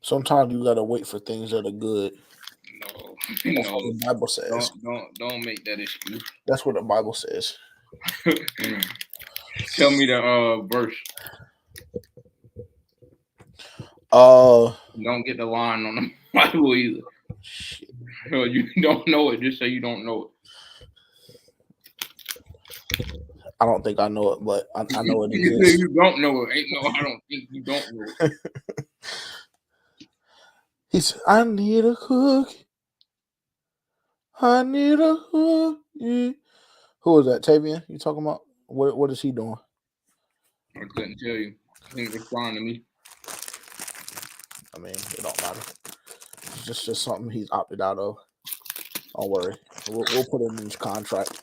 Sometimes you gotta wait for things that are good. No, That's what no, the Bible says. don't make that excuse. That's what the Bible says. Tell me the verse. Don't get the line on the Bible either. Shit. You don't know it. Just say you don't know it. I don't think I know it, but I know it exists. exists. You don't know it. Ain't no. I don't think you don't know it. He said, "I need a cookie. I need a cookie." Who is that? Tavian? You talking about? What is he doing? I couldn't tell you. He didn't respond to me. I mean, it don't matter. It's just something he's opted out of. Don't worry. We'll put him in his contract.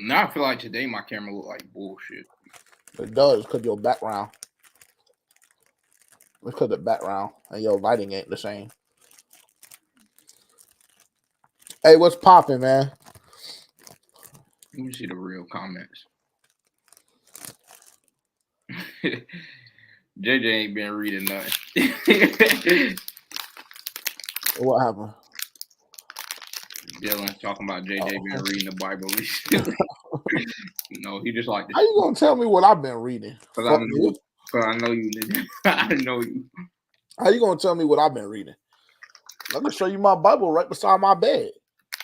Now I feel like today my camera look like bullshit. It does because your background. It's because the background and your lighting ain't the same. Hey, what's popping, man? Let me see the real comments. JJ ain't been reading nothing. What happened? Dylan talking about JJ been reading the Bible recently. No, he just like this. How you gonna tell me what I've been reading? Because I know you. I know you. How you gonna tell me what I've been reading? I can show you my Bible right beside my bed.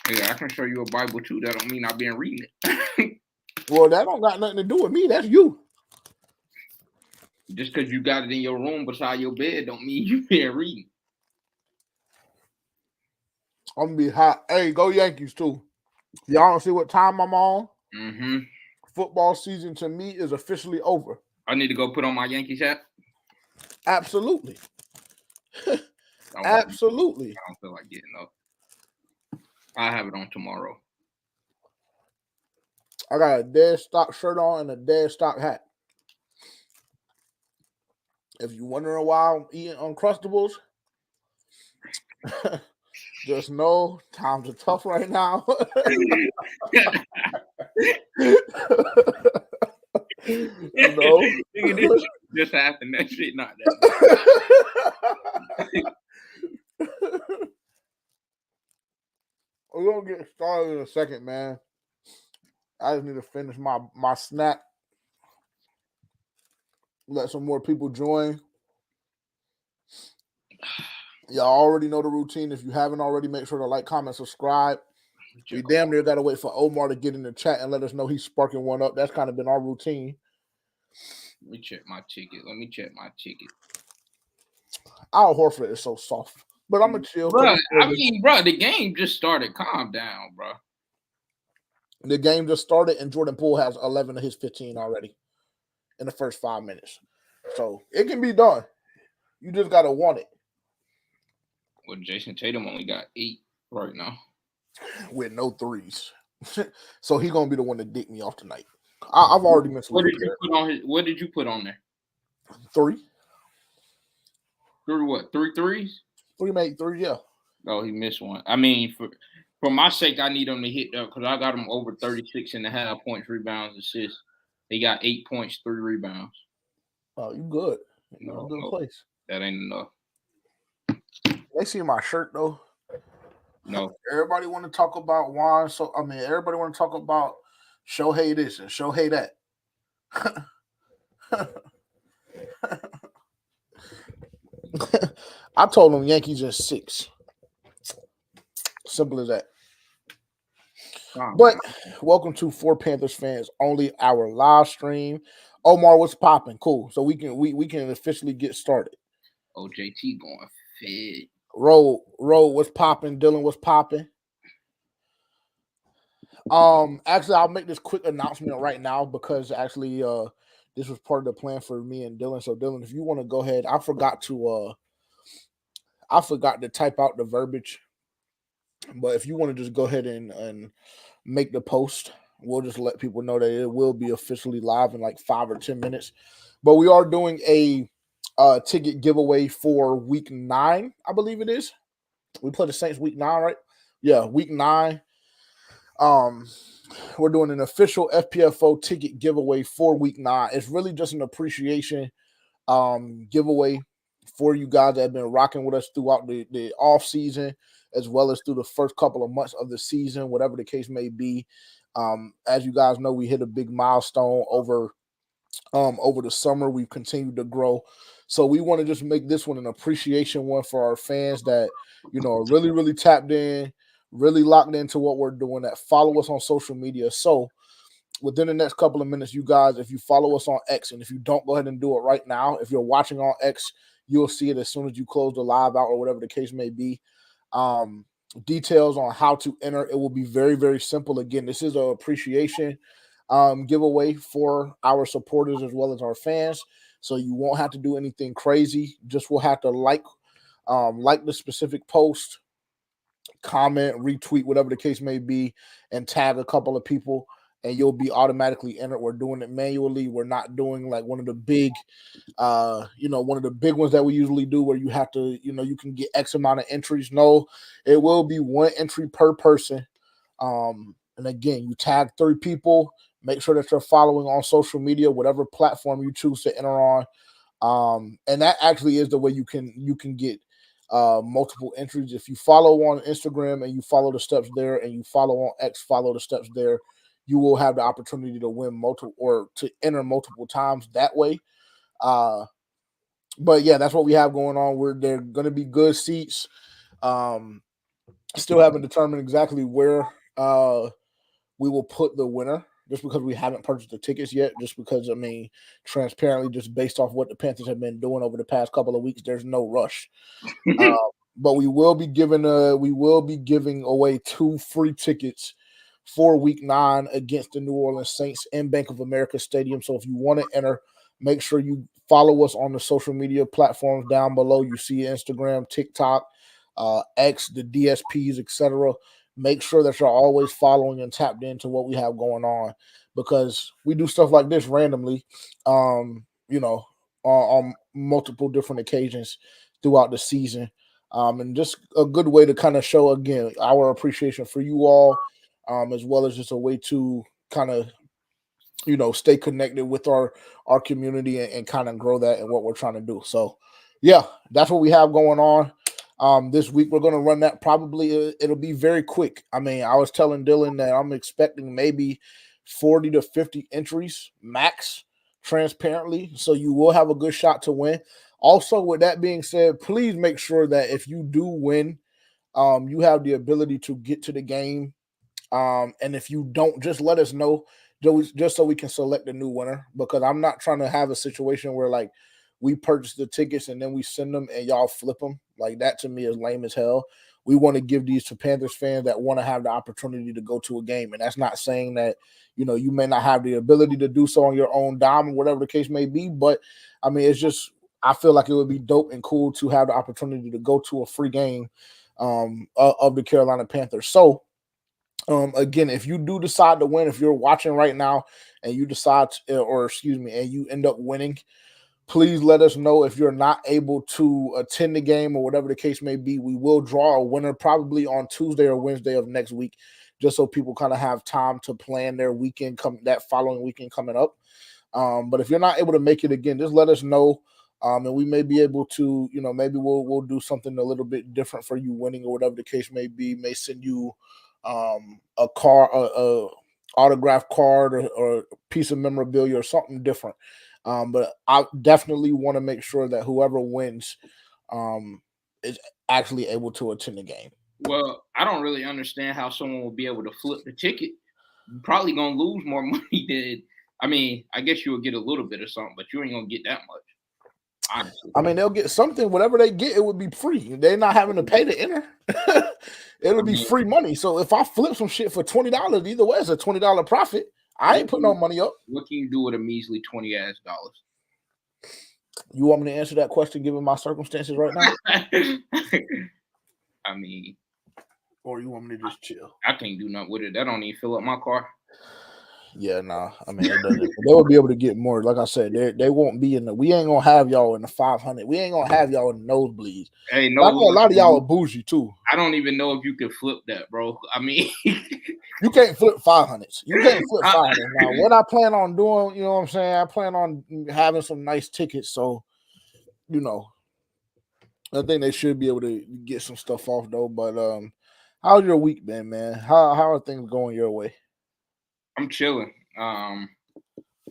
Yeah, I can show you a Bible too. That don't mean I've been reading it. Well, that don't got nothing to do with me. That's you. Just because you got it in your room beside your bed don't mean you been reading. I'm gonna be hot. Hey, go Yankees too. Y'all don't see what time I'm on? Mm-hmm. Football season to me is officially over. I need to go put on my Yankees hat? Absolutely. Absolutely. I don't feel like getting up. I'll have it on tomorrow. I got a dead stock shirt on and a dead stock hat. If you're wondering why I'm eating Uncrustables, just know times are tough right now. You know, this just happened. That shit not that. We're gonna get started in a second, man. I just need to finish my snack. Let some more people join. Y'all already know the routine. If you haven't already, make sure to like, comment, subscribe. We damn near gotta wait for Omar to get in the chat and let us know he's sparking one up. That's kind of been our routine. Let me check my ticket. Al Horford is so soft, but I'm gonna chill. Bro, the game just started. Calm down, bro. The game just started, and Jordan Poole has 11 of his 15 already in the first 5 minutes. So it can be done. You just gotta want it. Well, Jason Tatum only got 8 right now with no threes. So he's gonna be the one to dick me off tonight. I've already mentally. What did you put on there? 3. 3 what? 3 threes? 3 made 3, yeah. Oh, he missed one. I mean, for my sake, I need him to hit that because I got him over 36.5 points, rebounds, assists. He got 8 points, 3 rebounds. Oh, you good. You're in a good place. That ain't enough. They see my shirt though. No. Everybody want to talk about Juan. So I mean, everybody want to talk about Shohei this and Shohei that. I told them Yankees in 6. Simple as that. But welcome to 4 Panthers fans only, our live stream. Omar, what's popping? Cool. So we can officially get started. OJT going fed. Roll, what's popping? Dylan, what's popping? Actually, I'll make this quick announcement right now because actually, this was part of the plan for me and Dylan. So, Dylan, if you want to go ahead, I forgot to type out the verbiage. But if you want to just go ahead and make the post, we'll just let people know that it will be officially live in like 5 or 10 minutes. But we are doing a ticket giveaway for week 9, I believe it is. We play the Saints week 9, right? Yeah, week 9. we're doing an official FPFO ticket giveaway for week 9. It's really just an appreciation giveaway for you guys that have been rocking with us throughout the off season, as well as through the first couple of months of the season, whatever the case may be. As you guys know, we hit a big milestone over the summer. We've continued to grow. So we want to just make this one an appreciation one for our fans that, are really, really tapped in, really locked into what we're doing, that follow us on social media. So within the next couple of minutes, you guys, if you follow us on X, and if you don't, go ahead and do it right now. If you're watching on X, you'll see it as soon as you close the live out or whatever the case may be. Details on how to enter. It will be very, very simple. Again, this is an appreciation giveaway for our supporters as well as our fans. So you won't have to do anything crazy. Just will have to like the specific post, comment, retweet, whatever the case may be, and tag a couple of people, and you'll be automatically entered. We're doing it manually. We're not doing like one of the big ones that we usually do where you have to, you can get X amount of entries. No, it will be one entry per person. And again, you tag 3 people. Make sure that you're following on social media, whatever platform you choose to enter on. And that actually is the way you can get multiple entries. If you follow on Instagram and you follow the steps there, and you follow on X, follow the steps there, you will have the opportunity to win multiple or to enter multiple times that way. But yeah, that's what we have going on. They're going to be good seats. Still haven't determined exactly where we will put the winner, just because we haven't purchased the tickets yet. Just because, transparently, just based off what the Panthers have been doing over the past couple of weeks, there's no rush. But we will be giving away 2 free tickets for week 9 against the New Orleans Saints in Bank of America Stadium. So if you want to enter, make sure you follow us on the social media platforms down below. You see Instagram, TikTok, X, the DSPs, etc. Make sure that you're always following and tapped into what we have going on, because we do stuff like this randomly, on multiple different occasions throughout the season. And just a good way to kind of show, again, our appreciation for you all, as well as just a way to kind of, stay connected with our community and kind of grow that and what we're trying to do. So, yeah, that's what we have going on. This week we're going to run that. Probably it'll be very quick. I was telling Dylan that I'm expecting maybe 40 to 50 entries max, transparently. So you will have a good shot to win. Also, with that being said, please make sure that if you do win, you have the ability to get to the game. And if you don't, just let us know, just so we can select a new winner, because I'm not trying to have a situation where like we purchase the tickets and then we send them and y'all flip them. Like, that to me is lame as hell. We want to give these to Panthers fans that want to have the opportunity to go to a game. And that's not saying that, you may not have the ability to do so on your own dime or whatever the case may be. But it's just, I feel like it would be dope and cool to have the opportunity to go to a free game of the Carolina Panthers. So, again, if you do decide to win, if you're watching right now and you decide and you end up winning, please let us know. If you're not able to attend the game or whatever the case may be, we will draw a winner probably on Tuesday or Wednesday of next week, just so people kind of have time to plan their weekend that following weekend coming up. But if you're not able to make it, again, just let us know. And we may be able to, maybe we'll do something a little bit different for you winning or whatever the case may be. May send you a autograph card or a piece of memorabilia or something different. But I definitely want to make sure that whoever wins is actually able to attend the game. Well, I don't really understand how someone will be able to flip the ticket. You're probably going to lose more money than, I guess you will get a little bit of something, but you ain't going to get that much. Honestly. They'll get something. Whatever they get, it would be free. They're not having to pay to enter. It'll be free money. So if I flip some shit for $20, either way, it's a $20 profit. I ain't putting no money up. What can you do with a measly $20? You want me to answer that question given my circumstances right now? Or you want me to just chill? I can't do nothing with it. That don't even fill up my car. Yeah, nah. I mean, it doesn't. They will be able to get more. Like I said, they won't be in the. We ain't gonna have y'all in the 500. We ain't gonna have y'all in the nosebleeds. Hey, I know a lot of y'all are bougie too. I don't even know if you can flip that, bro. I mean, you can't flip 500s. You can't flip 500. Now, what I plan on doing, you know what I'm saying? I plan on having some nice tickets. So, you know, I think they should be able to get some stuff off though. But how's your week been, man? How are things going your way? I'm chilling.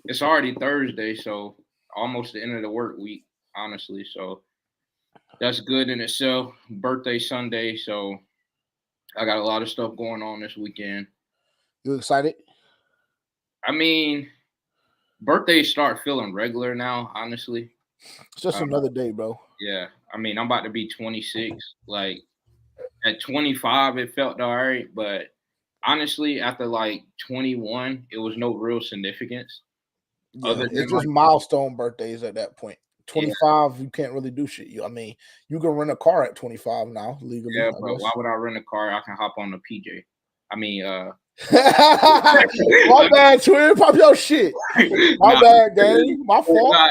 It's already Thursday, so almost the end of the work week, honestly. So that's good in itself. Birthday Sunday, so I got a lot of stuff going on this weekend. You excited? I mean, birthdays start feeling regular now, honestly. It's just another day, bro. Yeah. I mean, I'm about to be 26. Like at 25, it felt all right, but honestly, after like 21, it was no real significance. Yeah, it's just milestone birthdays at that point. 25, yeah. You can't really do shit. I mean, you can rent a car at 25 now legally. Yeah, but why would I rent a car? I can hop on the PJ. I mean, my bad, twin. Pop your shit. My bad, gang. My fault. Nah,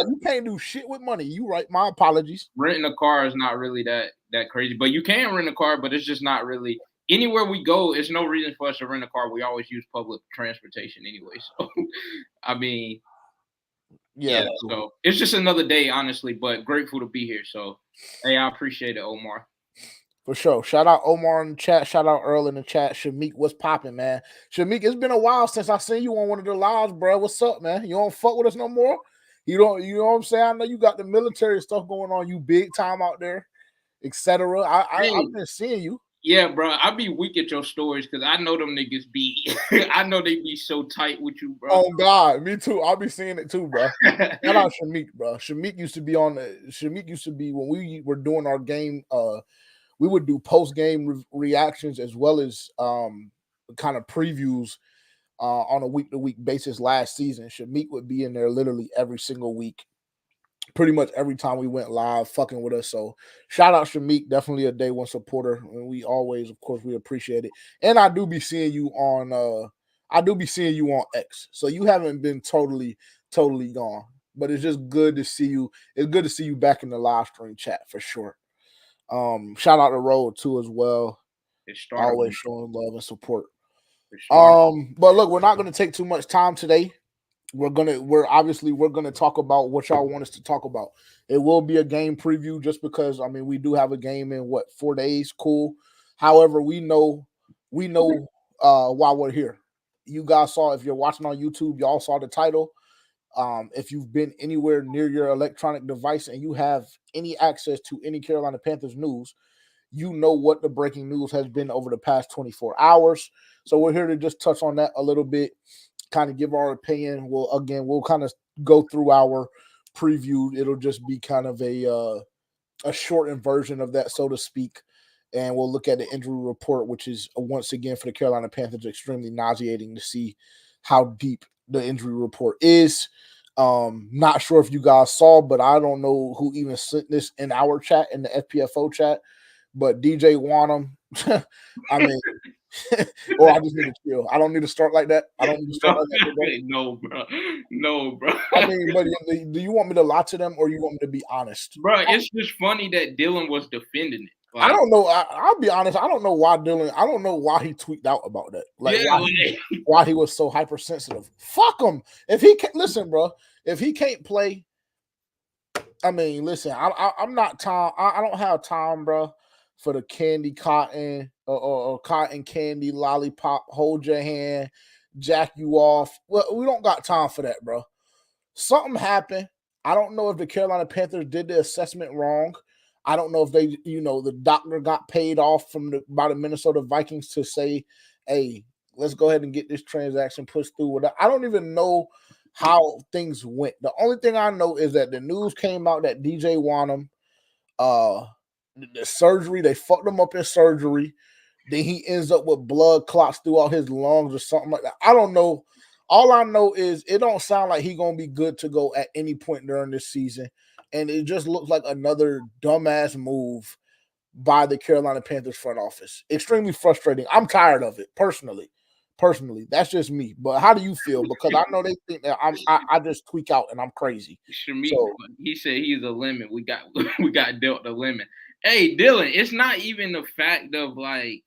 you can't do shit with money. You right. My apologies. Renting a car is not really that crazy, but you can rent a car, but it's just not really. Anywhere we go, it's no reason for us to rent a car. We always use public transportation anyway. So, I mean, yeah. So it's just another day, honestly, but grateful to be here. So, hey, I appreciate it, Omar. For sure. Shout out Omar in the chat. Shout out Earl in the chat. Shamik, what's popping, man? Shamik, it's been a while since I seen you on one of the lives, bro. What's up, man? You don't fuck with us no more? You know what I'm saying? I know you got the military stuff going on. You big time out there, etc. I've been seeing you. Yeah, bro. I be weak at your stories because I know them niggas be. I know they be so tight with you, bro. Oh God, me too. I'll be seeing it too, bro. Shout out Shamik, bro. Shamik used to be when we were doing our game. We would do post-game reactions as well as kind of previews on a week-to-week basis last season. Shamik would be in there literally every single week, pretty much every time we went live, fucking with us. So shout out Shamik, definitely a day one supporter. And we always, of course, we appreciate it. And I do be seeing you on X. So you haven't been totally gone. But it's just good to see you. It's good to see you back in the live stream chat for sure. Shout out to Road too as well. Always showing love and support. But look, we're not going to take too much time today. We're gonna talk about what y'all want us to talk about. It will be a game preview just because we do have a game in 4 days. Cool. However, we know why we're here. You guys saw, if you're watching on YouTube, y'all saw the title. If you've been anywhere near your electronic device and you have any access to any Carolina Panthers news, you know what the breaking news has been over the past 24 hours. So we're here to just touch on that a little bit, kind of give our opinion. We'll kind of go through our preview. It'll just be kind of a shortened version of that, so to speak. And we'll look at the injury report, which is once again for the Carolina Panthers extremely nauseating to see how deep the injury report is. Not sure if you guys saw, but I don't know who even sent this in our chat, in the FPFO chat, but DJ Wanham, or I just need to chill. I don't need to start like that. I don't need to start like that. Bro. No, bro. But do you want me to lie to them or you want me to be honest? Bro, it's just funny that Dylan was defending it. I don't know. I'll be honest. I don't know why Dylan. I don't know why he tweeted out about that. Why he was so hypersensitive. Fuck him. If he can't listen, bro. If he can't play, listen. I'm not Tom. I don't have time, bro, for the candy cotton or cotton candy lollipop. Hold your hand, jack you off. Well, we don't got time for that, bro. Something happened. I don't know if the Carolina Panthers did the assessment wrong. I don't know if they, the doctor got paid off by the Minnesota Vikings to say, hey, let's go ahead and get this transaction pushed through. I don't even know how things went. The only thing I know is that the news came out that DJ Wanham, the surgery, they fucked him up in surgery. Then he ends up with blood clots throughout his lungs or something like that. I don't know. All I know is it don't sound like he's going to be good to go at any point during this season. And it just looks like another dumbass move by the Carolina Panthers front office. Extremely frustrating. I'm tired of it, personally. Personally, that's just me. But how do you feel? Because I know they think that I just tweak out and I'm crazy. Shamik, So he said he's a lemon. We got we got dealt a lemon. Hey, Dylan, it's not even the fact of like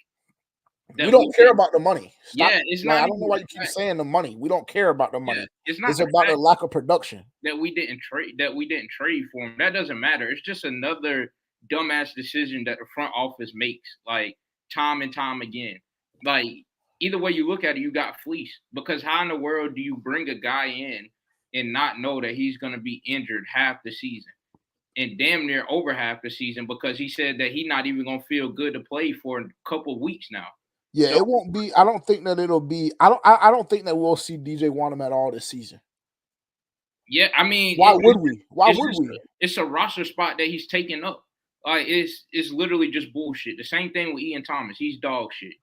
that we don't care about the money. Stop. Yeah, it's Like, not I even don't know why you keep saying the money. We don't care about the money. it's not It's about the lack of production. that we didn't trade for him. That doesn't matter. It's just another dumbass decision that the front office makes, like time and time again. Like either way you look at it, you got fleeced. Because how in the world do you bring a guy in and not know that he's going to be injured half the season and damn near over half the season because he said that he's not even going to feel good to play for a couple of weeks now. Yeah, it won't be. I don't think that it'll be. I don't think that we'll see DJ Wanham at all this season. Yeah, I mean, why would we? Why would we? It's a roster spot that he's taking up. It's literally just bullshit. The same thing with Ian Thomas. He's dog shit.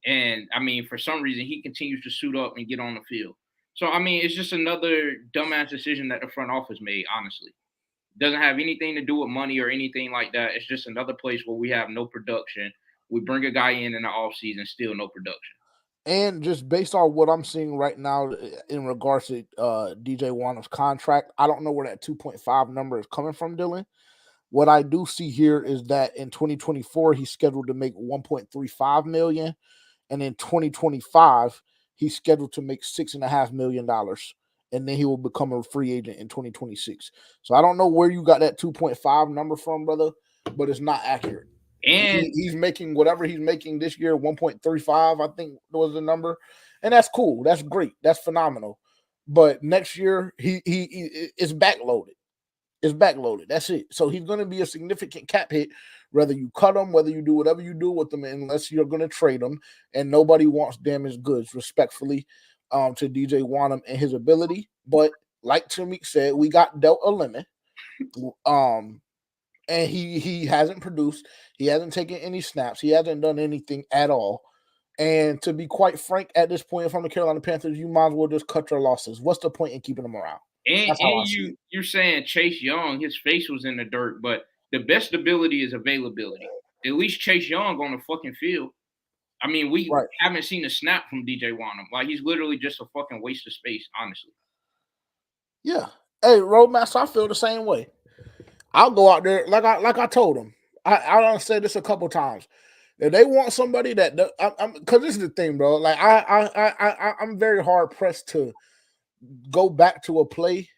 And I mean, for some reason, he continues to suit up and get on the field. So I mean, it's just another dumbass decision that the front office made. Honestly, doesn't have anything to do with money or anything like that. It's just another place where we have no production. We bring a guy in the off season, still no production. And just based on what I'm seeing right now in regards to DJ Wanham's contract, I don't know where that 2.5 number is coming from, Dylan. What I do see here is that in 2024, he's scheduled to make 1.35 million. And in 2025, he's scheduled to make $6.5 million. And then he will become a free agent in 2026. So I don't know where you got that 2.5 number from, brother, but it's not accurate. And he's making whatever he's making this year, 1.35, I think was the number. And that's cool. That's great. That's phenomenal. But next year, he it's backloaded. It's backloaded. That's it. So he's going to be a significant cap hit, whether you cut him, whether you do whatever you do with him, unless you're going to trade him. And nobody wants damaged goods, respectfully, to DJ Wanham and his ability. But like Shamik said, we got dealt a lemon. And he hasn't produced. He hasn't taken any snaps. He hasn't done anything at all. And to be quite frank, at this point from the Carolina Panthers, you might as well just cut your losses. What's the point in keeping him around? And you're saying Chase Young, his face was in the dirt, but the best ability is availability. At least Chase Young on the fucking field. I mean, we haven't seen a snap from DJ Wanham. Like, he's literally just a fucking waste of space, honestly. Yeah. Hey, Roadmaster, I feel the same way. I'll go out there like I told them. I done said this a couple times. If they want somebody that, because this is the thing, bro. Like I'm very hard pressed to go back to a play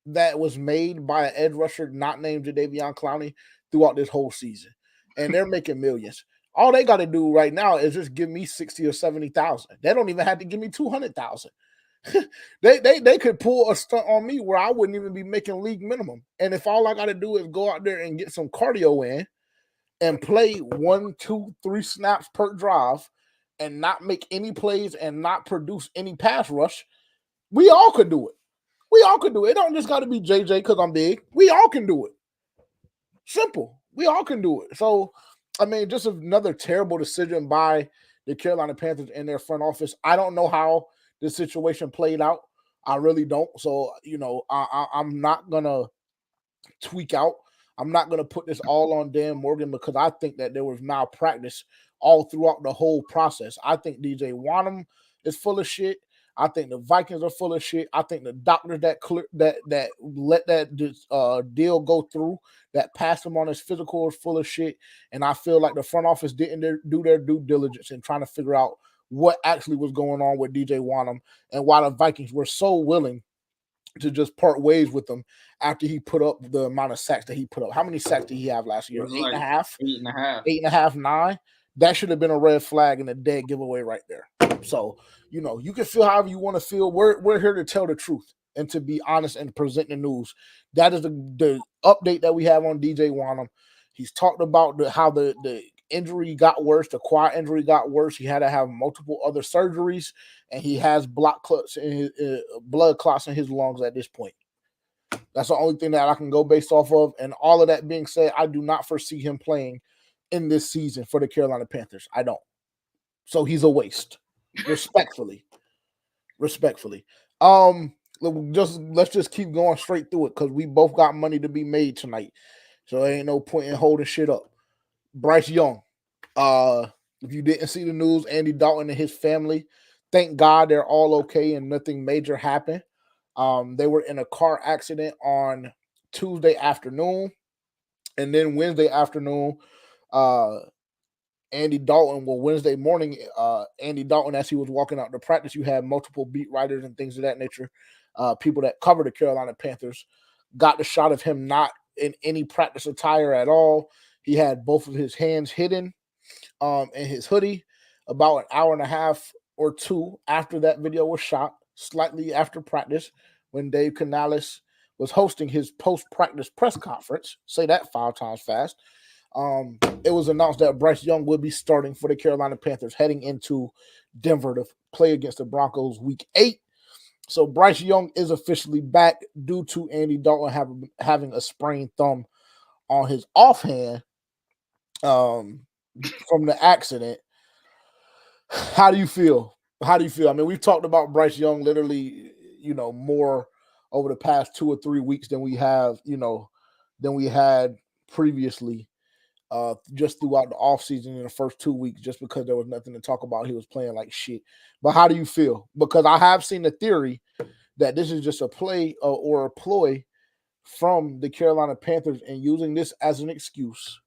that was made by an edge rusher not named Jadeveon Clowney throughout this whole season, and they're making millions. All they got to do right now is just give me 60 or 70,000. They don't even have to give me 200,000. they could pull a stunt on me where I wouldn't even be making league minimum. And if all I got to do is go out there and get some cardio in and play 1, 2, 3 snaps per drive and not make any plays and not produce any pass rush, we all could do it. We all could do it. It don't just got to be JJ because I'm big. We all can do it. Simple. We all can do it. So, I mean, just another terrible decision by the Carolina Panthers and their front office. I don't know how the situation played out. I really don't. So, I'm not going to tweak out. I'm not going to put this all on Dan Morgan because I think that there was malpractice all throughout the whole process. I think DJ Wanham is full of shit. I think the Vikings are full of shit. I think the doctors that let that deal go through, that passed him on his physical, is full of shit. And I feel like the front office didn't do their due diligence in trying to figure out what actually was going on with DJ Wanham and why the Vikings were so willing to just part ways with him after he put up the amount of sacks that he put up. How many sacks did he have last year? 8.5? 8.5. 8.5, 9. That should have been a red flag and a dead giveaway right there. So, you can feel however you want to feel. We're here to tell the truth and to be honest and present the news. That is the update that we have on DJ Wanham. He's talked about how the injury got worse, the quad injury got worse. He had to have multiple other surgeries, and he has blood clots in his lungs at this point. That's the only thing that I can go based off of. And all of that being said, I do not foresee him playing in this season for the Carolina Panthers. I don't. So he's a waste. Respectfully. Let's just keep going straight through it because we both got money to be made tonight. So there ain't no point in holding shit up. Bryce Young. If you didn't see the news, Andy Dalton and his family Thank God they're all okay and nothing major happened. They were in a car accident on Tuesday afternoon, and then Wednesday afternoon, Andy Dalton. Well, Wednesday morning, Andy Dalton, as he was walking out to practice, you had multiple beat writers and things of that nature, people that cover the Carolina Panthers, got the shot of him not in any practice attire at all. He had both of his hands hidden in his hoodie. About an hour and a half or two after that video was shot, slightly after practice, when Dave Canales was hosting his post-practice press conference, say that 5 times fast, it was announced that Bryce Young would be starting for the Carolina Panthers heading into Denver to play against the Broncos week 8. So Bryce Young is officially back due to Andy Dalton having a sprained thumb on his offhand from the accident. How do you feel? I mean, we've talked about Bryce Young literally, more over the past 2 or 3 weeks than we have, than we had previously, just throughout the offseason in the first 2 weeks, just because there was nothing to talk about. He was playing like shit. But how do you feel? Because I have seen the theory that this is just a play or a ploy from the Carolina Panthers and using this as an excuse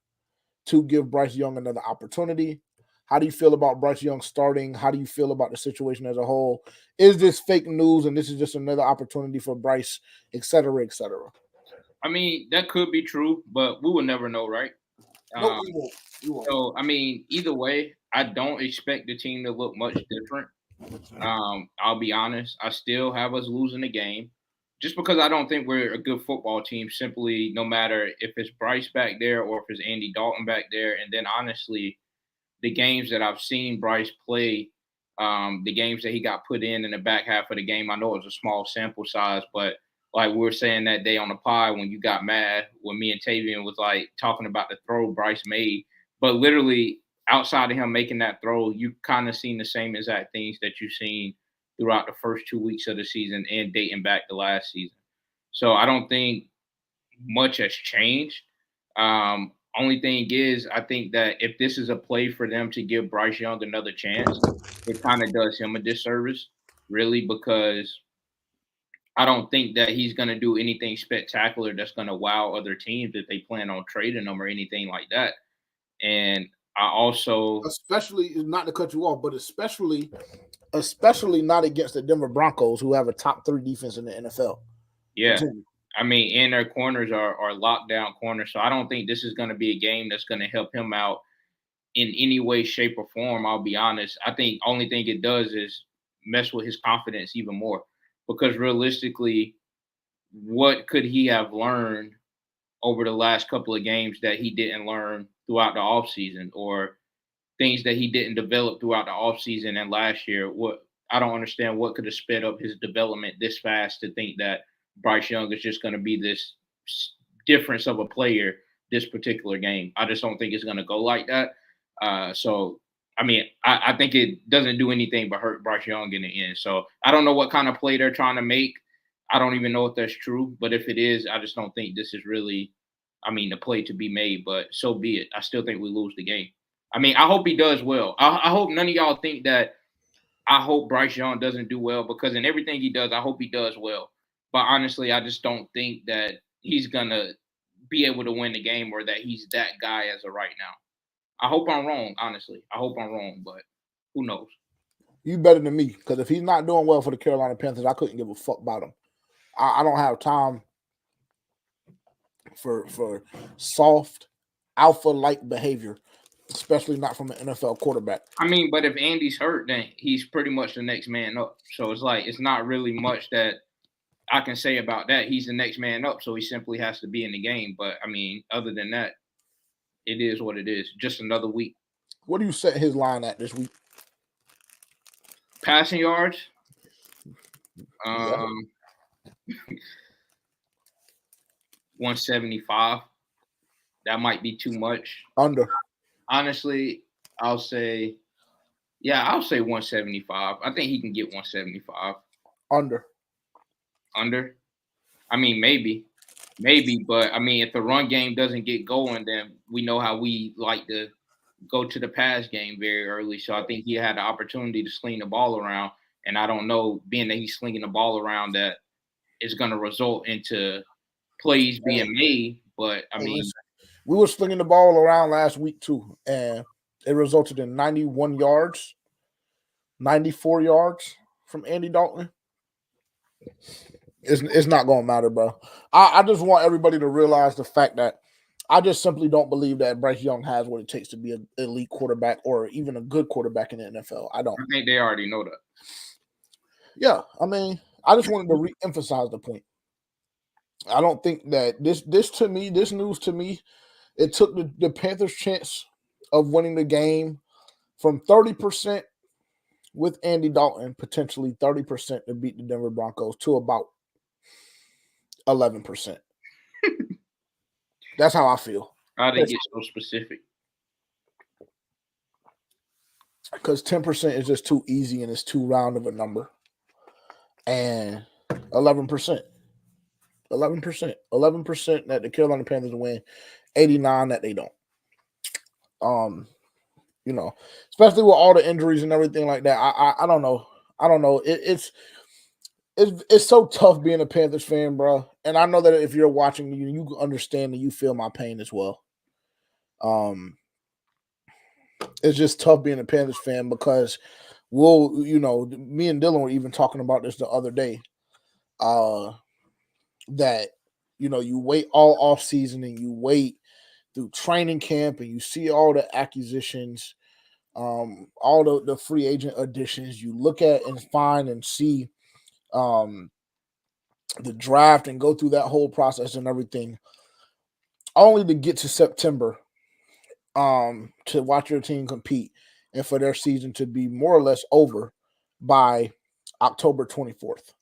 to give Bryce Young another opportunity. How do you feel about Bryce Young starting? How do you feel about the situation as a whole? Is this fake news and this is just another opportunity for Bryce, et cetera, et cetera? I mean, that could be true, but we will never know, right? No, we won't. So, I mean, either way, I don't expect the team to look much different. I'll be honest. I still have us losing the game just because I don't think we're a good football team, simply no matter if it's Bryce back there or if it's Andy Dalton back there. And then, honestly, the games that I've seen Bryce play, the games that he got put in the back half of the game, I know it was a small sample size, but like we were saying that day on the pod when you got mad when me and Tavian was like talking about the throw Bryce made, but literally outside of him making that throw, you kind of seen the same exact things that you've seen throughout the first 2 weeks of the season and dating back to last season. So I don't think much has changed. Only thing is, I think that if this is a play for them to give Bryce Young another chance, it kind of does him a disservice, really, because I don't think that he's going to do anything spectacular that's going to wow other teams if they plan on trading him or anything like that. And I also, especially not to cut you off, but especially not against the Denver Broncos, who have a top 3 defense in the NFL. Yeah. Continue. I mean, and their corners are lockdown corners. So I don't think this is going to be a game that's going to help him out in any way, shape, or form. I'll be honest. I think only thing it does is mess with his confidence even more. Because realistically, what could he have learned over the last couple of games that he didn't learn throughout the offseason, or things that he didn't develop throughout the offseason and last year? What I don't understand what could have sped up his development this fast to think that Bryce Young is just going to be this difference of a player this particular game. I just don't think it's going to go like that. So, I mean, I think it doesn't do anything but hurt Bryce Young in the end. So I don't know what kind of play they're trying to make. I don't even know if that's true. But if it is, I just don't think this is really, the play to be made. But so be it. I still think we lose the game. I mean, I hope he does well. I hope none of y'all think that I hope Bryce Young doesn't do well, because in everything he does, I hope he does well. But honestly, I just don't think that he's going to be able to win the game or that he's that guy as of right now. I hope I'm wrong, honestly. I hope I'm wrong, but who knows? You better than me, because if he's not doing well for the Carolina Panthers, I couldn't give a fuck about him. I don't have time for soft alpha-like behavior, especially not from an NFL quarterback. I mean, but if Andy's hurt, then he's pretty much the next man up. So it's like it's not really much that I can say about that. He's the next man up, so he simply has to be in the game. But I mean, other than that, it is what it is. Just another week. What do you set his line at this week? Passing yards. 175. That might be too much. Under. Honestly, I'll say 175. I think he can get 175. Under. I mean, maybe, but I mean, if the run game doesn't get going, then we know how we like to go to the pass game very early. So I think he had the opportunity to sling the ball around. And I don't know, being that he's slinging the ball around, that is going to result into plays being made. But I mean, we were slinging the ball around last week too, and it resulted in 91 yards, 94 yards from Andy Dalton. It's not going to matter, bro. I just want everybody to realize the fact that I just simply don't believe that Bryce Young has what it takes to be an elite quarterback or even a good quarterback in the NFL. I don't. I think they already know that. Yeah, I mean, I just wanted to re-emphasize the point. I don't think that this news to me, it took the Panthers' chance of winning the game from 30% with Andy Dalton, potentially 30% to beat the Denver Broncos, to about 11%. That's how I feel. How they get so specific? Because 10% is just too easy and it's too round of a number. And 11%. 11% that the Carolina Panthers win, 89 that they don't. You know, especially with all the injuries and everything like that. I don't know. It's so tough being a Panthers fan, bro. And I know that if you're watching, you understand and you feel my pain as well. It's just tough being a Panthers fan because me and Dylan were even talking about this the other day. That you wait all off season and you wait through training camp and you see all the acquisitions, all the free agent additions. You look at and find and see the draft and go through that whole process and everything, only to get to September to watch your team compete and for their season to be more or less over by October 24th.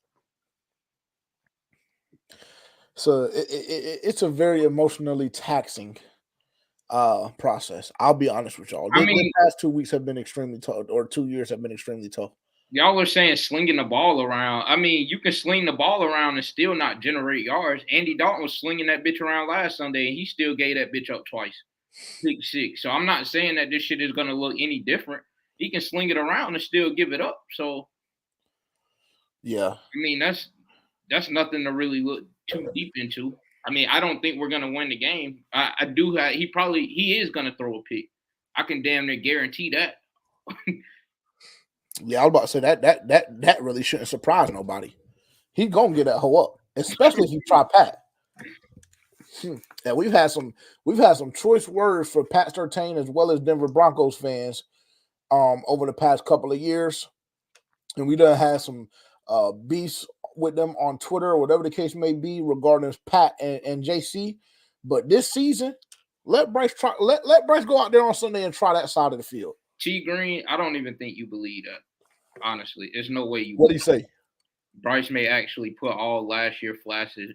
So it's a very emotionally taxing process. I'll be honest with y'all. The past 2 weeks have been extremely tough, or 2 years have been extremely tough. Y'all are saying slinging the ball around. I mean, you can sling the ball around and still not generate yards. Andy Dalton was slinging that bitch around last Sunday, and he still gave that bitch up twice. 6-6. So I'm not saying that this shit is going to look any different. He can sling it around and still give it up. So, yeah. I mean, that's nothing to really look too deep into. I mean, I don't think we're going to win the game. I do have, he is going to throw a pick. I can damn near guarantee that. Yeah, I was about to say that really shouldn't surprise nobody. He's gonna get that hoe up, especially if you try Pat. Yeah, we've had some choice words for Pat Surtain as well as Denver Broncos fans over the past couple of years, and we done had some beefs with them on Twitter or whatever the case may be regarding Pat and JC. But this season, let Bryce go out there on Sunday and try that side of the field. T Green, I don't even think you believe that. Honestly, there's no way you. What do you say? Bryce may actually put all last year flashes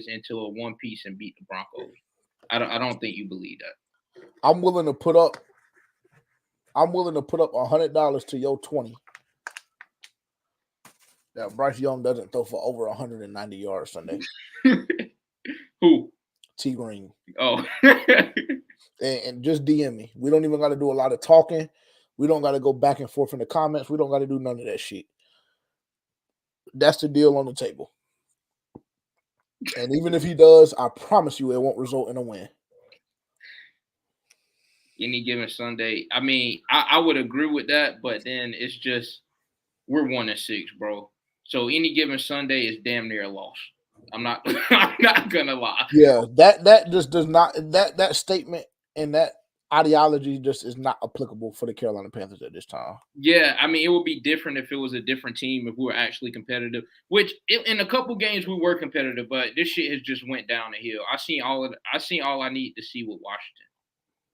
into a one piece and beat the Broncos. I don't think you believe that. I'm willing to put up $100 to your 20 that Bryce Young doesn't throw for over 190 yards Sunday. Who? T Green. Oh. and just DM me. We don't even got to do a lot of talking. We don't got to go back and forth in the comments. We don't got to do none of that shit. That's the deal on the table. And even if he does, I promise you it won't result in a win. Any given Sunday. I mean, I would agree with that, but then it's just we're 1-6, bro. So any given Sunday is damn near a loss. I'm not gonna lie. Yeah, that just does not that statement and that ideology just is not applicable for the Carolina Panthers at this time. Yeah, I mean, it would be different if it was a different team, if we were actually competitive, which in a couple games we were competitive, but this shit has just went down the hill. I seen all I need to see with Washington.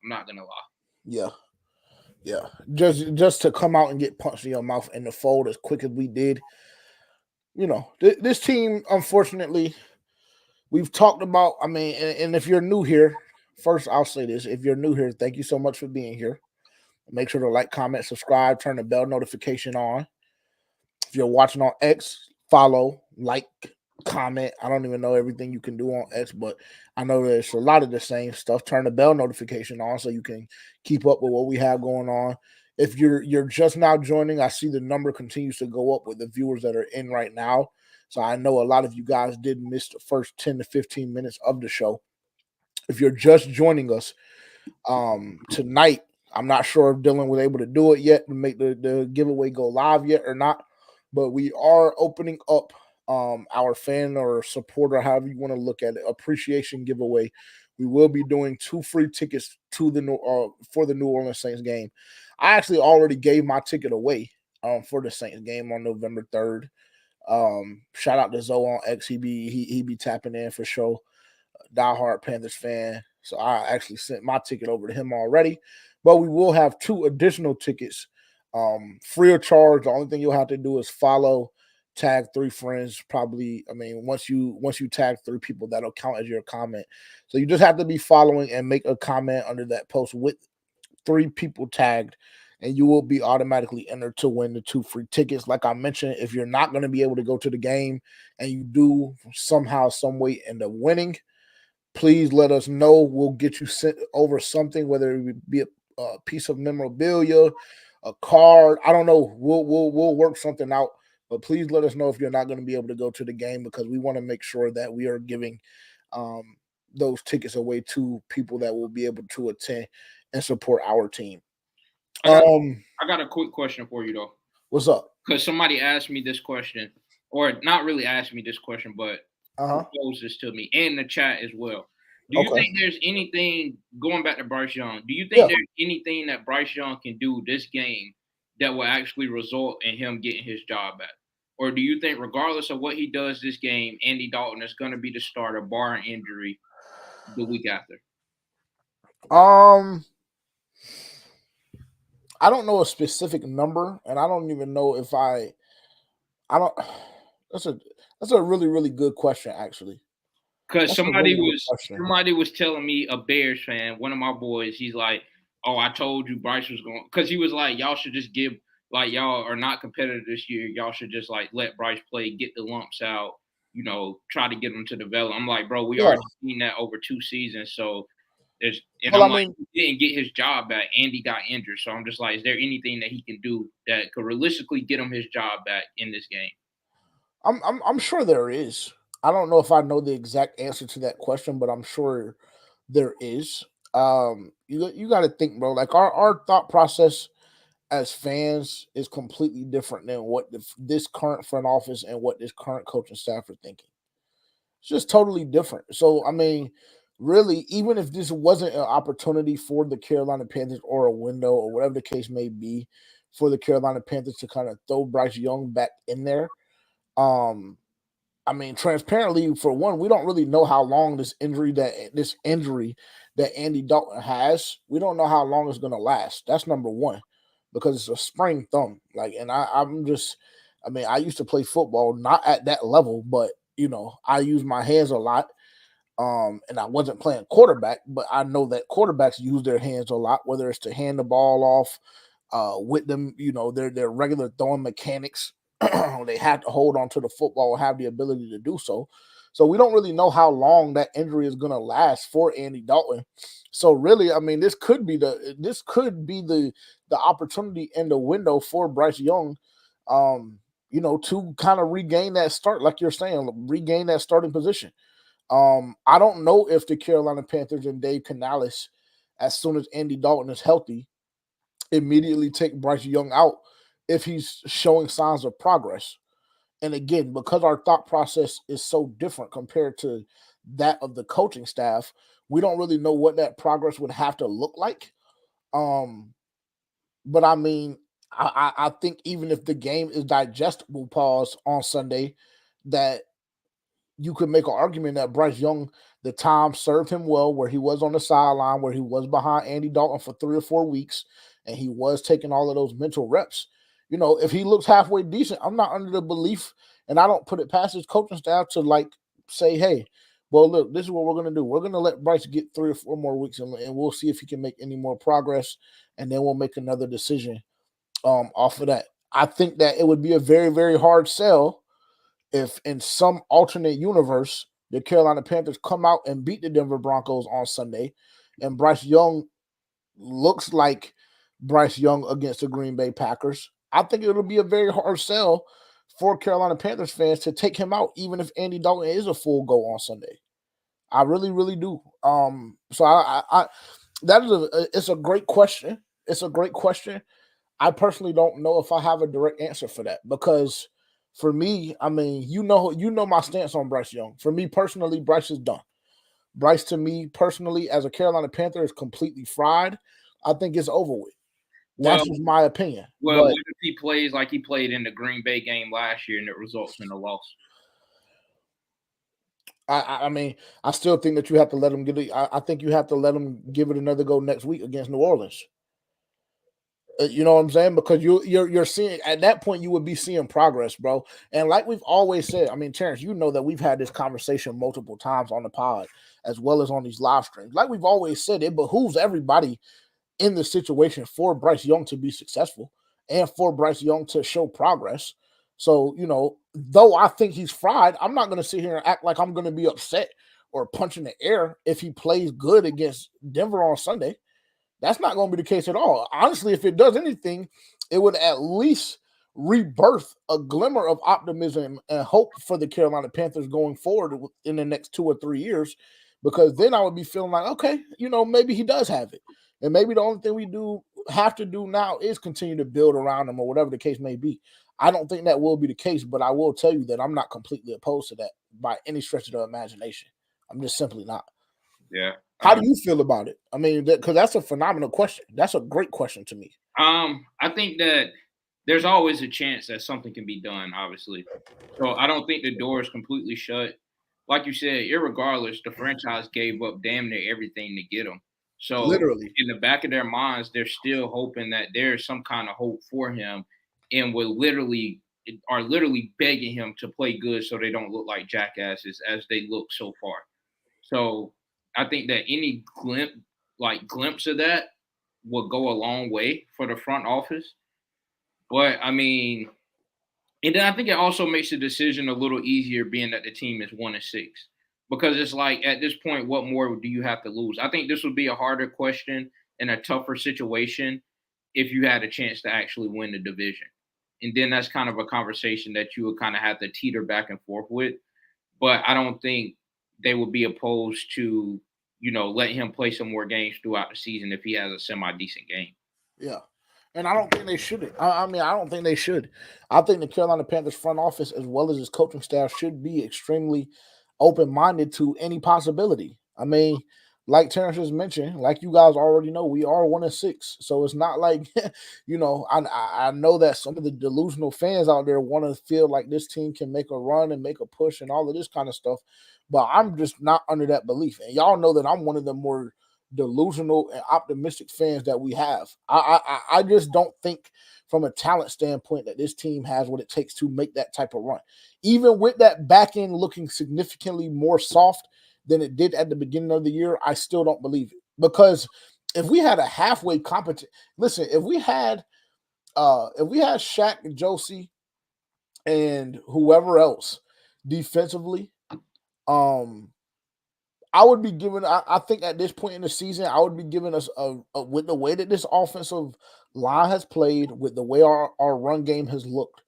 I'm not going to lie. Yeah. Just to come out and get punched in your mouth in the fold as quick as we did. This team, unfortunately, we've talked about, I mean, and if you're new here, first, I'll say this. If you're new here, thank you so much for being here. Make sure to like, comment, subscribe, turn the bell notification on. If you're watching on X, follow, like, comment. I don't even know everything you can do on X, but I know there's a lot of the same stuff. Turn the bell notification on so you can keep up with what we have going on. If you're just now joining, I see the number continues to go up with the viewers that are in right now. So I know a lot of you guys did miss the first 10 to 15 minutes of the show. If you're just joining us tonight, I'm not sure if Dylan was able to do it yet to make the giveaway go live yet or not, but we are opening up our fan or supporter, however you want to look at it, appreciation giveaway. We will be doing 2 free tickets to the for the New Orleans Saints game. I actually already gave my ticket away for the Saints game on November 3rd. Shout out to Zoe on X. He be tapping in for sure. Diehard Panthers fan. So I actually sent my ticket over to him already. But we will have 2 additional tickets free of charge. The only thing you'll have to do is follow, tag 3 friends. Probably, I mean, once you tag 3 people, that'll count as your comment. So you just have to be following and make a comment under that post with 3 people tagged, and you will be automatically entered to win the 2 free tickets. Like I mentioned, if you're not going to be able to go to the game and you do somehow, some way end up winning, please let us know. We'll get you sent over something, whether it be a piece of memorabilia, a card. I don't know. We'll work something out. But please let us know if you're not going to be able to go to the game, because we want to make sure that we are giving those tickets away to people that will be able to attend and support our team. I got a quick question for you though. What's up? Because somebody asked me this question, or not really asked me this question, but posed this to me in the chat as well. Do you think there's anything, going back to Bryce Young, do you think there's anything that Bryce Young can do this game that will actually result in him getting his job back? Or do you think regardless of what he does this game, Andy Dalton is going to be the starter barring injury the week after? I don't know a specific number, and I don't even know if I don't. That's a really, really good question, actually. Because somebody was telling me, a Bears fan, one of my boys, he's like, "Oh, I told you Bryce was going," because he was like, "Y'all should just give, like, y'all are not competitive this year. Y'all should just like let Bryce play, get the lumps out, you know, try to get him to develop." I'm like, bro, we already seen that over 2 seasons, so there's, and well, I'm like, he didn't get his job back. Andy got injured, so I'm just like, is there anything that he can do that could realistically get him his job back in this game? I'm sure there is. I don't know if I know the exact answer to that question, but I'm sure there is. You got to think, bro. Like our thought process as fans is completely different than what this current front office and what this current coaching staff are thinking. It's just totally different. So I mean, really, even if this wasn't an opportunity for the Carolina Panthers or a window or whatever the case may be for the Carolina Panthers to kind of throw Bryce Young back in there. I mean, transparently, for one, we don't really know how long this injury that Andy Dalton has. We don't know how long it's going to last. That's number one, because it's a sprained thumb. Like, and I mean, I used to play football, not at that level, but you know, I use my hands a lot. And I wasn't playing quarterback, but I know that quarterbacks use their hands a lot, whether it's to hand the ball off, with them, you know, their regular throwing mechanics. They had to hold on to the football, have the ability to do so. So we don't really know how long that injury is going to last for Andy Dalton. So really, I mean, this could be the opportunity and the window for Bryce Young, you know, to kind of regain that start, like you're saying, regain that starting position. I don't know if the Carolina Panthers and Dave Canales, as soon as Andy Dalton is healthy, immediately take Bryce Young out if he's showing signs of progress. And again, because our thought process is so different compared to that of the coaching staff, we don't really know what that progress would have to look like. But I mean, I think even if the game is digestible, pause, on Sunday, that you could make an argument that Bryce Young, the time served him well, where he was on the sideline, where he was behind Andy Dalton for 3 or 4 weeks, and he was taking all of those mental reps. You know, if he looks halfway decent, I'm not under the belief, and I don't put it past his coaching staff to like say, hey, well, look, this is what we're going to do. We're going to let Bryce get 3 or 4 more weeks, and we'll see if he can make any more progress, and then we'll make another decision off of that. I think that it would be a very, very hard sell if in some alternate universe the Carolina Panthers come out and beat the Denver Broncos on Sunday, and Bryce Young looks like Bryce Young against the Green Bay Packers, I think it'll be a very hard sell for Carolina Panthers fans to take him out, even if Andy Dalton is a full go on Sunday. I really, really do. So I that is it's a great question. It's a great question. I personally don't know if I have a direct answer for that because for me, I mean, you know my stance on Bryce Young. For me personally, Bryce is done. Bryce, to me personally, as a Carolina Panther, is completely fried. I think it's over with. That's just my opinion. Well, what if he plays like he played in the Green Bay game last year and it results in a loss? I mean, I still think that you have to let him get it. I think you have to let him give it another go next week against New Orleans. You know what I'm saying? Because you're seeing at that point you would be seeing progress, bro. And like we've always said, I mean, Terrence, you know that we've had this conversation multiple times on the pod as well as on these live streams. Like we've always said, it behooves everybody in the situation for Bryce Young to be successful and for Bryce Young to show progress. So, you know, though I think he's fried, I'm not going to sit here and act like I'm going to be upset or punch in the air if he plays good against Denver on Sunday. That's not going to be the case at all. Honestly, if it does anything, it would at least rebirth a glimmer of optimism and hope for the Carolina Panthers going forward in the next 2 or 3 years, because then I would be feeling like, okay, you know, maybe he does have it. And maybe the only thing we have to do now is continue to build around him or whatever the case may be. I don't think that will be the case, but I will tell you that I'm not completely opposed to that by any stretch of the imagination. I'm just simply not. Yeah. How do you feel about it? I mean, because that's a phenomenal question. That's a great question to me. I think that there's always a chance that something can be done, obviously. So I don't think the door is completely shut. Like you said, irregardless, the franchise gave up damn near everything to get him. So Literally, in the back of their minds, they're still hoping that there's some kind of hope for him, and are literally begging him to play good so they don't look like jackasses as they look so far. So I think that any glimpse of that would go a long way for the front office. But I mean, and then I think it also makes the decision a little easier, being that the team is 1-6, because it's like at this point, what more do you have to lose? I think this would be a harder question and a tougher situation if you had a chance to actually win the division, and then that's kind of a conversation that you would kind of have to teeter back and forth with. But I don't think they would be opposed to, letting him play some more games throughout the season if he has a semi decent game. Yeah. And I don't think they should. I mean, I don't think they should. I think the Carolina Panthers front office, as well as his coaching staff, should be extremely open-minded to any possibility. I mean, like Terrence just mentioned, like you guys already know, we are 1-6. So it's not like, I know that some of the delusional fans out there want to feel like this team can make a run and make a push and all of this kind of stuff. But I'm just not under that belief. And y'all know that I'm one of the more delusional and optimistic fans that we have. I just don't think from a talent standpoint that this team has what it takes to make that type of run. Even with that back end looking significantly more soft than it did at the beginning of the year, I still don't believe it. Because if we had a halfway competent, listen, if we had Shaq and Josie and whoever else defensively, I would be giving. I think at this point in the season, I would be giving us with the way that this offensive line has played, with the way our run game has looked.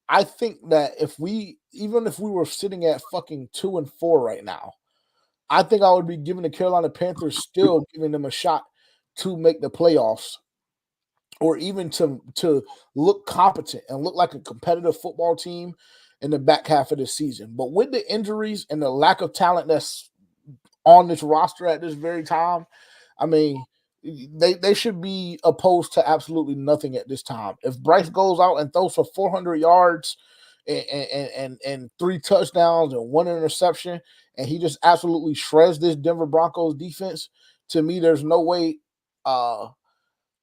I think that even if we were sitting at fucking 2-4 right now, I think I would be giving the Carolina Panthers, still giving them a shot to make the playoffs, or even to look competent and look like a competitive football team in the back half of the season. But with the injuries and the lack of talent that's on this roster at this very time, I mean, they should be opposed to absolutely nothing at this time. If Bryce goes out and throws for 400 yards and 3 touchdowns and 1 interception, and he just absolutely shreds this Denver Broncos defense, to me, there's no way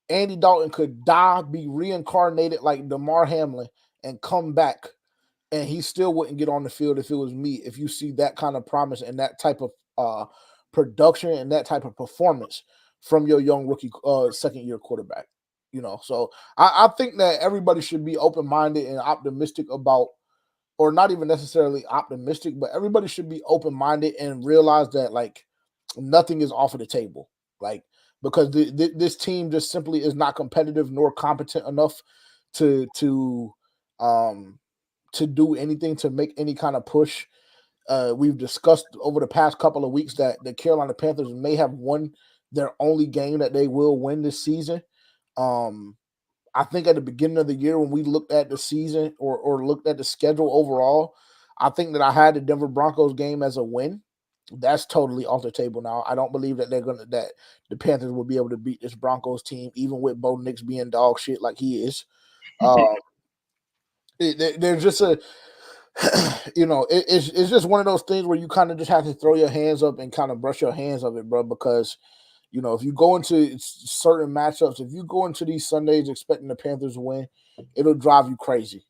Andy Dalton could be reincarnated like Damar Hamlin and come back, and he still wouldn't get on the field if it was me. If you see that kind of promise and that type of production and that type of performance from your young rookie second-year quarterback, so I think that everybody should be open-minded and optimistic about or not even necessarily optimistic, but everybody should be open-minded and realize that like nothing is off of the table. Like, because this team just simply is not competitive nor competent enough to do anything, to make any kind of push. We've discussed over the past couple of weeks that the Carolina Panthers may have won their only game that they will win this season. I think at the beginning of the year when we looked at the season or looked at the schedule overall, I think that I had the Denver Broncos game as a win. That's totally off the table now. I don't believe that that the Panthers will be able to beat this Broncos team, even with Bo Nix being dog shit like he is. There's just a, it's just one of those things where you kind of just have to throw your hands up and kind of brush your hands of it, bro, because if you go into certain matchups, if you go into these Sundays expecting the Panthers to win, it'll drive you crazy.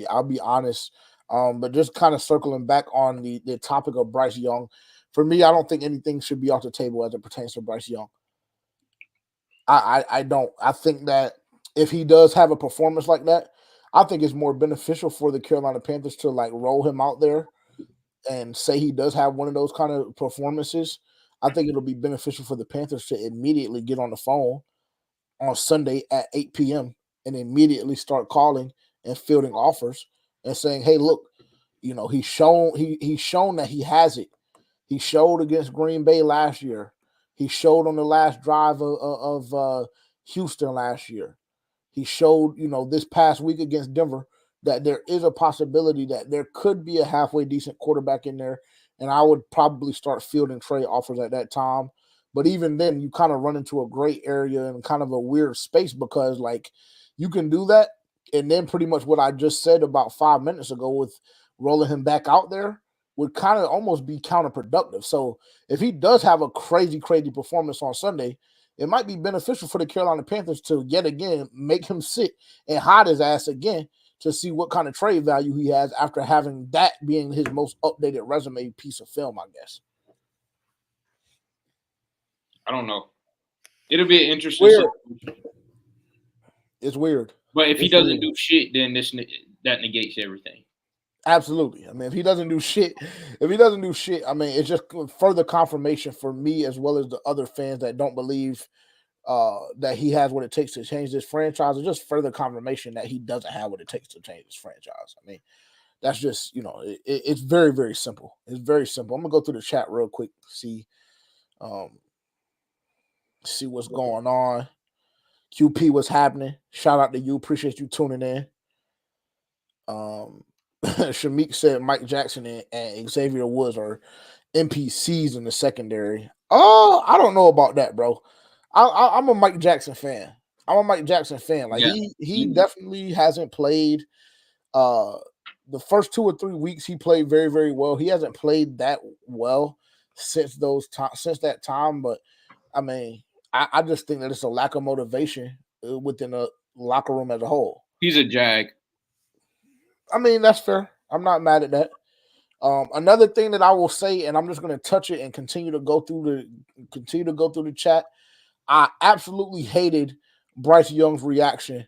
I'll be honest. But just kind of circling back on the topic of Bryce Young, for me, I don't think anything should be off the table as it pertains to Bryce Young. I don't. I think that if he does have a performance like that, I think it's more beneficial for the Carolina Panthers to like roll him out there and say he does have one of those kind of performances. I think it'll be beneficial for the Panthers to immediately get on the phone on Sunday at 8 p.m. and immediately start calling and fielding offers and saying, "Hey, look, he's shown that he has it. He showed against Green Bay last year. He showed on the last drive of Houston last year. He showed, this past week against Denver that there is a possibility that there could be a halfway decent quarterback in there, and I would probably start fielding trade offers at that time. But even then, you kind of run into a gray area and kind of a weird space because, like, you can do that, and then pretty much what I just said about 5 minutes ago with rolling him back out there would kind of almost be counterproductive. So if he does have a crazy, crazy performance on Sunday, it might be beneficial for the Carolina Panthers to yet again make him sit and hide his ass again to see what kind of trade value he has after having that being his most updated resume piece of film, I guess. I don't know. It'll be an interesting situation. It's weird. But if he doesn't do shit, then that negates everything. Absolutely. I mean, if he doesn't do shit, I mean, it's just further confirmation for me as well as the other fans that don't believe that he has what it takes to change this franchise. It's just further confirmation that he doesn't have what it takes to change this franchise. I mean, that's just, it's very, very simple. It's very simple. I'm gonna go through the chat real quick, see what's going on. QP, what's happening? Shout out to you. Appreciate you tuning in. Shamik said Mike Jackson and Xavier Woods are NPCs in the secondary. Oh, I don't know about that, bro. I'm a Mike Jackson fan. Like yeah. he definitely hasn't played. The first 2 or 3 weeks he played very, very well. He hasn't played that well since that time. But I mean, I just think that it's a lack of motivation within the locker room as a whole. He's a Jag. I mean, that's fair. I'm not mad at that. Another thing that I will say, and I'm just going to touch it and continue to go through the chat. I absolutely hated Bryce Young's reaction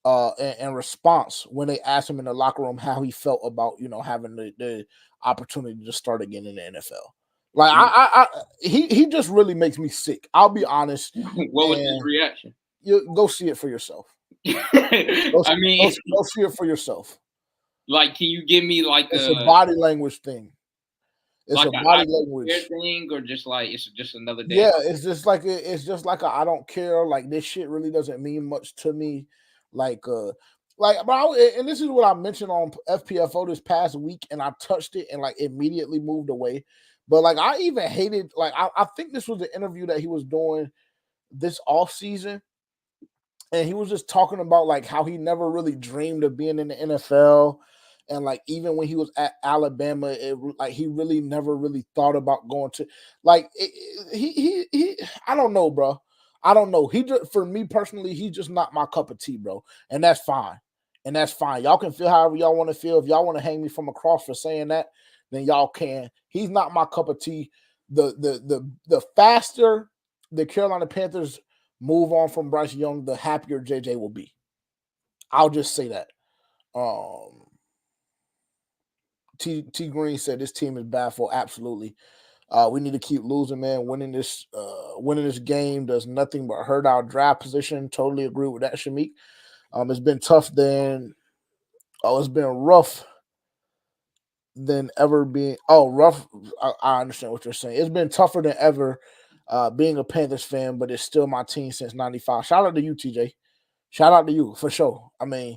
and response when they asked him in the locker room how he felt about having the opportunity to start again in the NFL. Like he just really makes me sick. I'll be honest. What was his reaction? You go see it for yourself. Go see it for yourself. Like, can you give me like it's a body language thing? It's like a body language thing, or just like it's just another day. Yeah, it's just like I don't care. Like, this shit really doesn't mean much to me. But and this is what I mentioned on FPFO this past week, and I touched it and like immediately moved away. But like, I even hated, like, I think this was the interview that he was doing this off season, and he was just talking about like how he never really dreamed of being in the NFL. And like, even when he was at Alabama, he really never really thought about going to, like, he I don't know, bro. I don't know. He just, for me personally, he's just not my cup of tea, bro. And that's fine. Y'all can feel however y'all want to feel. If y'all want to hang me from across for saying that, then y'all can. He's not my cup of tea. The faster the Carolina Panthers move on from Bryce Young, the happier JJ will be. I'll just say that. T Green said this team is bad for absolutely. We need to keep losing, man. Winning this game does nothing but hurt our draft position. Totally agree with that, Shamik. It's been tough it's been rough than ever being rough. I understand what you're saying. It's been tougher than ever being a Panthers fan, but it's still my team since '95. Shout out to you, TJ. Shout out to you for sure. I mean,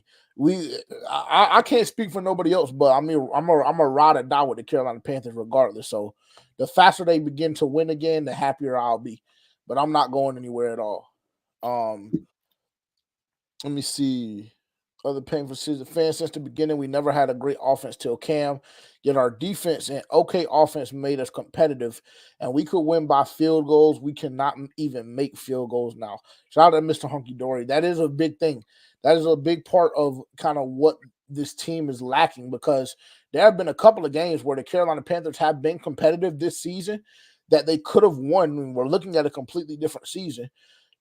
I can't speak for nobody else, but I mean, I'm a ride or die with the Carolina Panthers regardless. So the faster they begin to win again, the happier I'll be. But I'm not going anywhere at all. Let me see. Other painful season fans since the beginning, we never had a great offense till Cam. Yet our defense and okay offense made us competitive, and we could win by field goals. We cannot even make field goals now. Shout out to Mr. Hunky Dory. That is a big thing. That is a big part of kind of what this team is lacking, because there have been a couple of games where the Carolina Panthers have been competitive this season that they could have won. When we're looking at a completely different season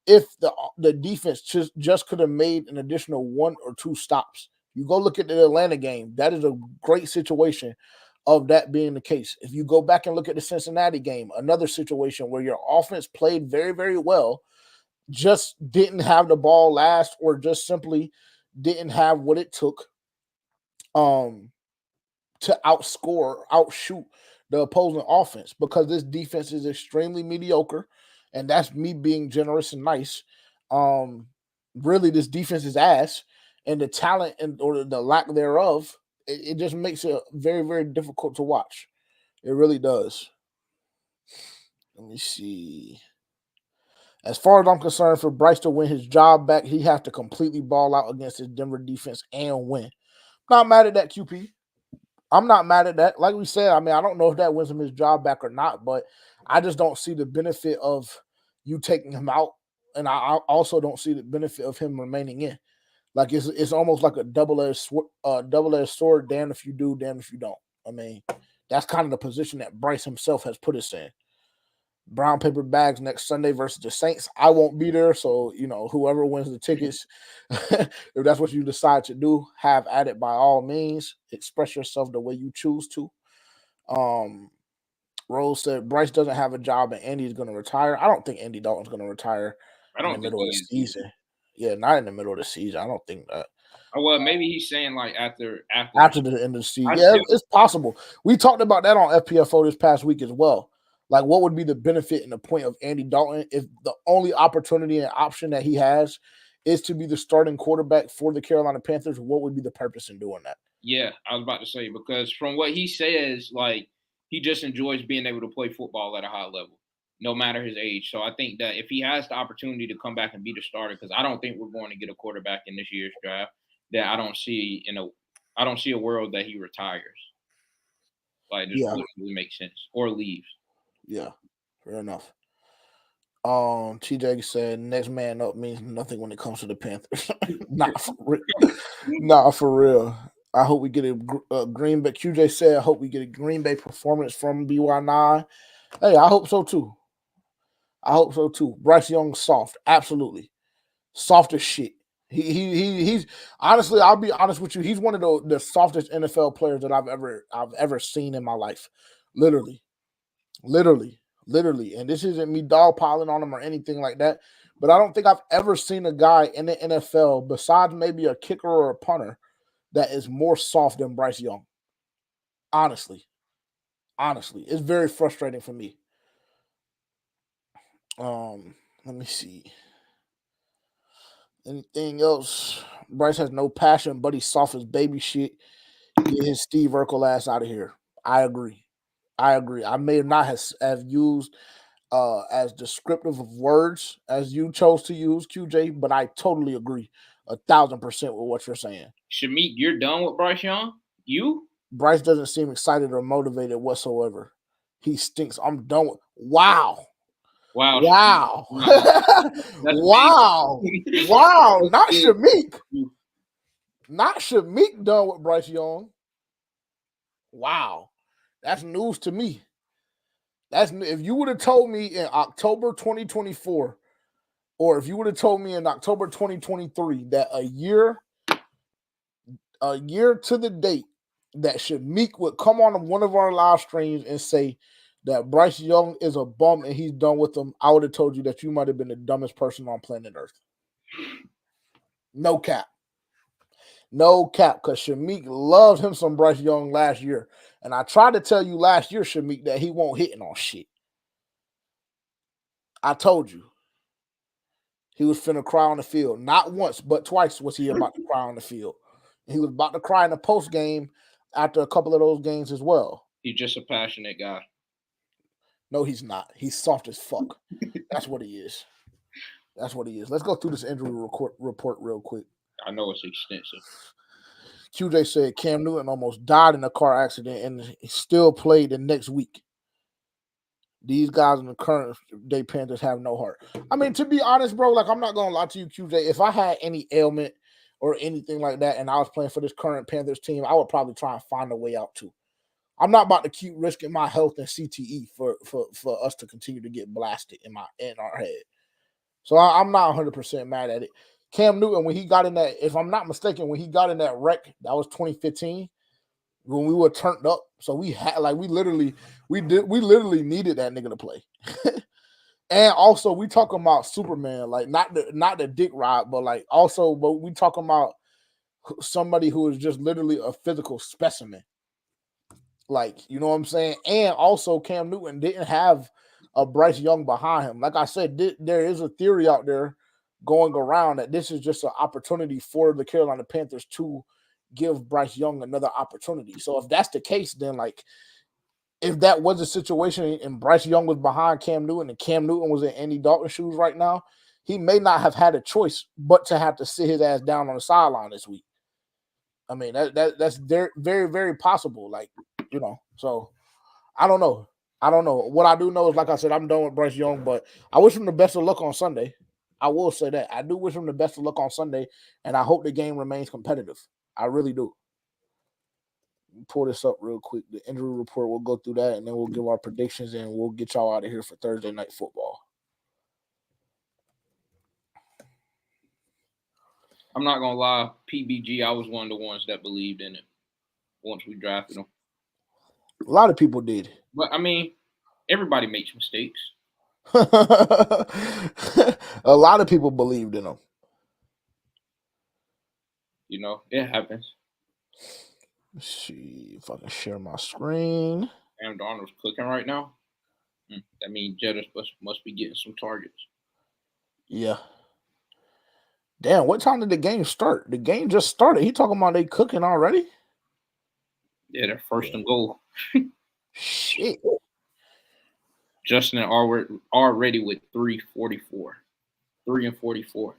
if the defense just could have made an additional 1 or 2 stops. You go look at the Atlanta game. That is a great situation of that being the case. If you go back and look at the Cincinnati game, another situation where your offense played very, very well, just didn't have the ball last, or just simply didn't have what it took to outshoot the opposing offense, because this defense is extremely mediocre, and that's me being generous and nice. Really, this defense is ass, and the talent or the lack thereof, it just makes it very, very difficult to watch. It really does. Let me see. As far as I'm concerned, for Bryce to win his job back, he has to completely ball out against his Denver defense and win. Not mad at that, QP. I'm not mad at that. Like we said, I mean, I don't know if that wins him his job back or not, but I just don't see the benefit of you taking him out, and I also don't see the benefit of him remaining in. Like it's almost like a double-edged sword. Damn if you do, damn if you don't. I mean, that's kind of the position that Bryce himself has put us in. Brown paper bags next Sunday versus the Saints. I won't be there, so whoever wins the tickets, if that's what you decide to do, have at it by all means. Express yourself the way you choose to. Rose said Bryce doesn't have a job and Andy's going to retire. I don't think Andy Dalton's going to retire in the middle of the season. Yeah, not in the middle of the season. I don't think that. Well, maybe he's saying like after the end of the season. Yeah, it's possible. We talked about that on FPFO this past week as well. Like, what would be the benefit and the point of Andy Dalton if the only opportunity and option that he has is to be the starting quarterback for the Carolina Panthers? What would be the purpose in doing that? Yeah, I was about to say, because from what he says, like, he just enjoys being able to play football at a high level, no matter his age. So I think that if he has the opportunity to come back and be the starter, because I don't think we're going to get a quarterback in this year's draft, that I don't see a world that he retires. Like, this wouldn't really make sense, or leaves. Yeah, fair enough. TJ said next man up means nothing when it comes to the Panthers. Not for real. Not for real. I hope we get a Green Bay. QJ said, I hope we get a Green Bay performance from BY9. Hey, I hope so too. Bryce Young soft, absolutely soft as shit. He's honestly, I'll be honest with you. He's one of the softest NFL players that I've ever seen in my life. Literally. And this isn't me dogpiling on him or anything like that, but I don't think I've ever seen a guy in the NFL, besides maybe a kicker or a punter, that is more soft than Bryce Young. Honestly, it's very frustrating for me. Let me see. Anything else? Bryce has no passion, but he's soft as baby shit. Get his Steve Urkel ass out of here. I agree. I may not have used as descriptive of words as you chose to use, QJ, but I totally agree 1,000% with what you're saying. Shamik, you're done with Bryce Young? You? Bryce doesn't seem excited or motivated whatsoever. He stinks. I'm done with. Wow. Wow. Wow. Not Shamik. Not Shamik done with Bryce Young. Wow. That's news to me. If you would have told me in October 2024, or if you would have told me in October 2023 that a year to the date that Shameik would come on one of our live streams and say that Bryce Young is a bum and he's done with him, I would have told you that you might have been the dumbest person on planet Earth. No cap. No cap, because Shameik loved him some Bryce Young last year. And I tried to tell you last year, Shameik, that he won't hitting on shit. I told you. He was finna cry on the field. Not once, but twice was he about to cry on the field. He was about to cry in the post game after a couple of those games as well. He's just a passionate guy. No, he's not. He's soft as fuck. That's what he is. That's what he is. Let's go through this injury report real quick. I know it's extensive. QJ said Cam Newton almost died in a car accident and he still played the next week. These guys in the current day Panthers have no heart. I mean, to be honest, bro, like I'm not gonna lie to you, QJ. If I had any ailment or anything like that, and I was playing for this current Panthers team, I would probably try and find a way out too. I'm not about to keep risking my health and CTE for us to continue to get blasted in our head. So I'm not 100% mad at it. Cam Newton, when he got in that, if I'm not mistaken, when he got in that wreck, that was 2015. When we were turned up, so we had we literally needed that nigga to play. And also we talking about Superman, like not the dick ride, but we talking about somebody who is just literally a physical specimen. Like, you know what I'm saying? And also Cam Newton didn't have a Bryce Young behind him. Like I said, there is a theory out there going around that this is just an opportunity for the Carolina Panthers to give Bryce Young another opportunity. So if that's the case, then if that was the situation and Bryce Young was behind Cam Newton and Cam Newton was in Andy Dalton's shoes right now, he may not have had a choice but to have to sit his ass down on the sideline this week. I mean, that's very, very, very possible. So I don't know. What I do know is, like I said, I'm done with Bryce Young, but I wish him the best of luck on Sunday. I will say that. I do wish him the best of luck on Sunday, and I hope the game remains competitive. I really do. Pull this up real quick. The injury report, we'll go through that, and then we'll give our predictions, and we'll get y'all out of here for Thursday Night Football. I'm not going to lie. PBG, I was one of the ones that believed in it once we drafted him. A lot of people did. But, I mean, everybody makes mistakes. A lot of people believed in him. You know, it happens. Let's see if I can share my screen. Sam Darnold's cooking right now. That means Jettis must be getting some targets. Yeah. Damn, what time did the game start? The game just started. He talking about they cooking already? Yeah, they're first and goal. Shit. Justin already with 344. 3 and 44.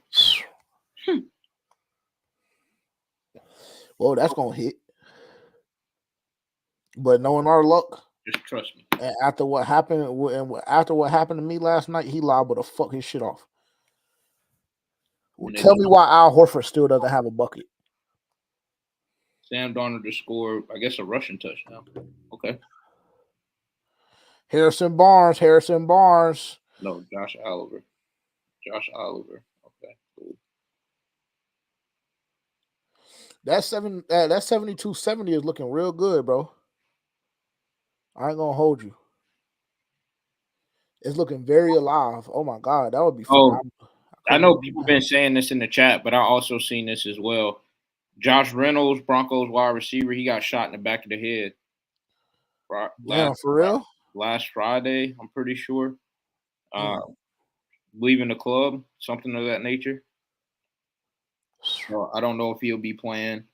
Well, that's gonna hit. But knowing our luck, just trust me. And after what happened to me last night, he liable to fuck his shit off. Well, tell me why Al Horford still doesn't have a bucket. Sam Darnold just scored, I guess, a rushing touchdown. Okay. Harrison Barnes. No, Josh Oliver. Okay, cool. That 7270 is looking real good, bro. I ain't gonna hold you. It's looking very alive. Oh my god, that would be fun. I know people been saying this in the chat, but I also seen this as well. Josh Reynolds, Broncos wide receiver, he got shot in the back of the head. Damn, for real? Last Friday, I'm pretty sure. Leaving the club, something of that nature. So I don't know if he'll be playing.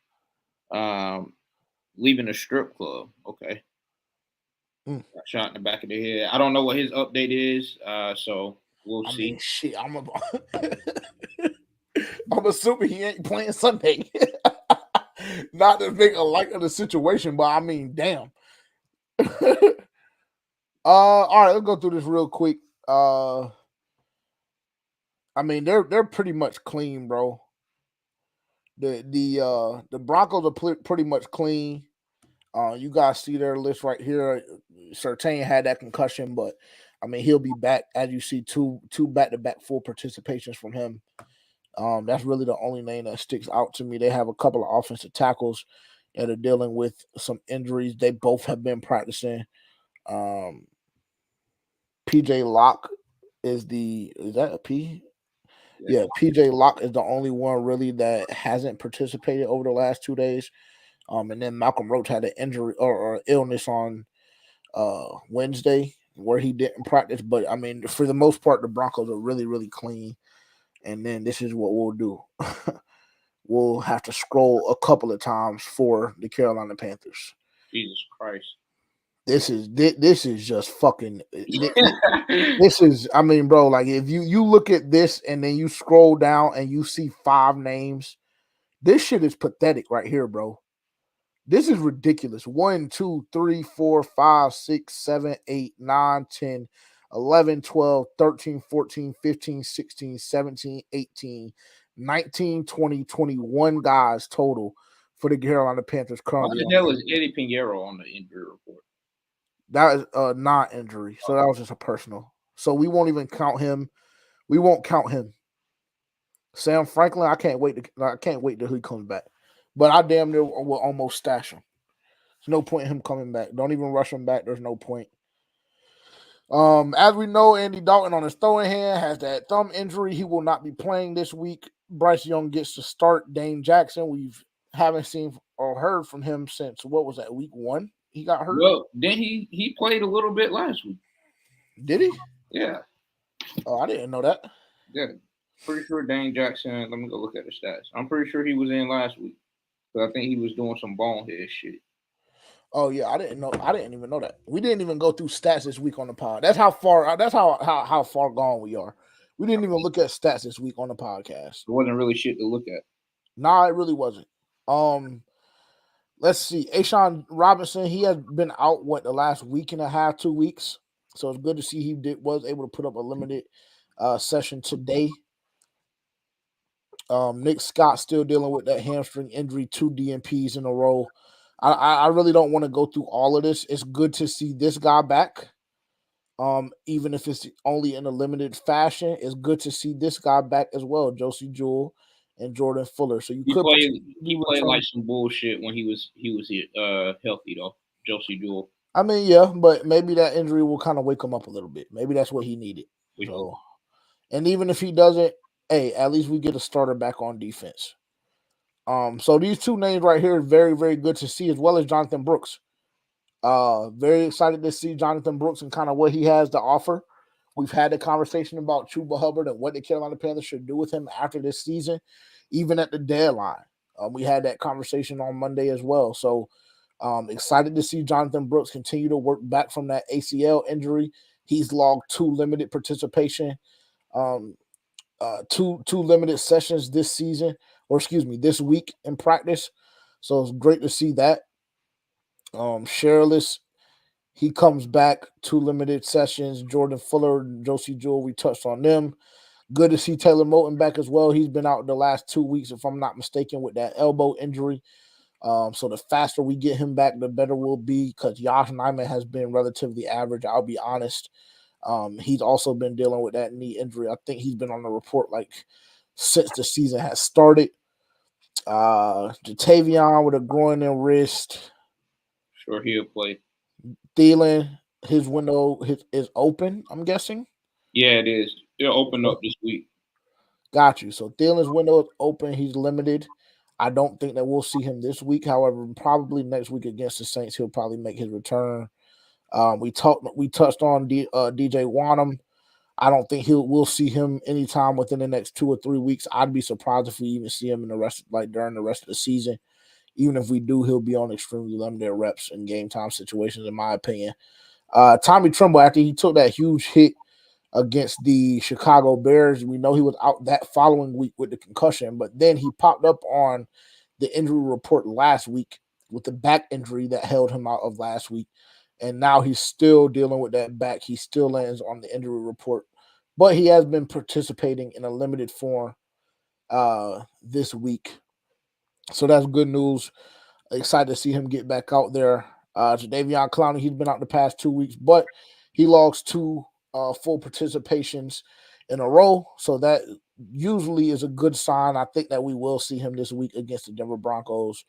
Leaving the strip club. Okay. Got shot in the back of the head. I don't know what his update is. So we'll see. Mean, shit, I'm assuming he ain't playing Sunday. Not to make a light of the situation, but I mean, damn. All right, let's go through this real quick. I mean, they're pretty much clean, bro. The Broncos are pretty much clean. You guys see their list right here. Surtain had that concussion, but I mean he'll be back. As you see, two back-to-back full participations from him. That's really the only name that sticks out to me. They have a couple of offensive tackles. that are dealing with some injuries. They both have been practicing. PJ Locke is that a P? Yeah, PJ Locke is the only one really that hasn't participated over the last 2 days. And then Malcolm Roach had an injury or illness on Wednesday where he didn't practice. But I mean, for the most part, the Broncos are really, really clean. And then this is what we'll do. We'll have to scroll a couple of times for the Carolina Panthers. Jesus Christ. This is just fucking. This is, I mean, bro. Like if you look at this and then you scroll down and you see 5 names, this shit is pathetic right here, bro. This is ridiculous. 1, 2, 3, 4, 5, 6, 7, 8, 9, 10, 11, 12, 13, 14, 15, 16, 17, 18, 19, 20, 21 guys total for the Carolina Panthers currently. What the hell is Eddie Pinheiro on the injury report? That is a non-injury, so that was just a personal. So we won't even count him. We won't count him. Sam Franklin, I can't wait till he comes back. But I damn near will almost stash him. There's no point in him coming back. Don't even rush him back. There's no point. As we know, Andy Dalton on his throwing hand has that thumb injury. He will not be playing this week. Bryce Young gets to start. Dane Jackson, we haven't seen or heard from him since, what was that, week 1? He got hurt? Well, then he played a little bit last week. Did he? Yeah. Oh, I didn't know that. Yeah. Pretty sure Dane Jackson, let me go look at the stats. I'm pretty sure he was in last week. But I think he was doing some bonehead shit. Oh yeah, I didn't know. I didn't even know that. We didn't even go through stats this week on the pod. That's how far. That's how far gone we are. We didn't even look at stats this week on the podcast. It wasn't really shit to look at. Nah, it really wasn't. Let's see. Ashawn Robinson, he has been out the last week and a half, 2 weeks. So it's good to see he was able to put up a limited session today. Nick Scott still dealing with that hamstring injury, 2 DNPs in a row. I really don't want to go through all of this. It's good to see this guy back. Even if it's only in a limited fashion, it's good to see this guy back as well, Josie Jewell and Jordan Fuller. So he played like some bullshit when he was healthy though, Josie Jewell. I mean, yeah, but maybe that injury will kind of wake him up a little bit. Maybe that's what he needed. So, and even if he doesn't, hey, at least we get a starter back on defense. So these 2 names right here are very, very good to see, as well as Jonathan Brooks. Very excited to see Jonathan Brooks and kind of what he has to offer. We've had a conversation about Chuba Hubbard and what the Carolina Panthers should do with him after this season, even at the deadline. We had that conversation on Monday as well. So excited to see Jonathan Brooks continue to work back from that ACL injury. He's logged 2 limited participation, 2 limited sessions this season, or excuse me, this week in practice. So it's great to see that. Sherrillis, he comes back, 2 limited sessions. Jordan Fuller, Josie Jewell, we touched on them. Good to see Taylor Moton back as well. He's been out the last 2 weeks, if I'm not mistaken, with that elbow injury. So the faster we get him back, the better we'll be, because Josh Nijman has been relatively average, I'll be honest. He's also been dealing with that knee injury. I think he's been on the report since the season has started. Jatavion with a groin and wrist. Sure, he'll play. Thielen, his window is open, I'm guessing. Yeah, it is. It'll open up this week. Got you. So Thielen's window is open. He's limited. I don't think that we'll see him this week. However, probably next week against the Saints, he'll probably make his return. We touched on DJ Wanham. I don't think we'll see him anytime within the next 2 or 3 weeks. I'd be surprised if we even see him during the rest of the season. Even if we do, he'll be on extremely limited reps and game time situations, in my opinion. Tommy Tremble, after he took that huge hit against the Chicago Bears, we know he was out that following week with the concussion, but then he popped up on the injury report last week with the back injury that held him out of last week. And now he's still dealing with that back. He still lands on the injury report, but he has been participating in a limited form this week. So that's good news. Excited to see him get back out there. Jadeveon Clowney, he's been out the past 2 weeks, but he logs 2 full participations in a row. So that usually is a good sign. I think that we will see him this week against the Denver Broncos.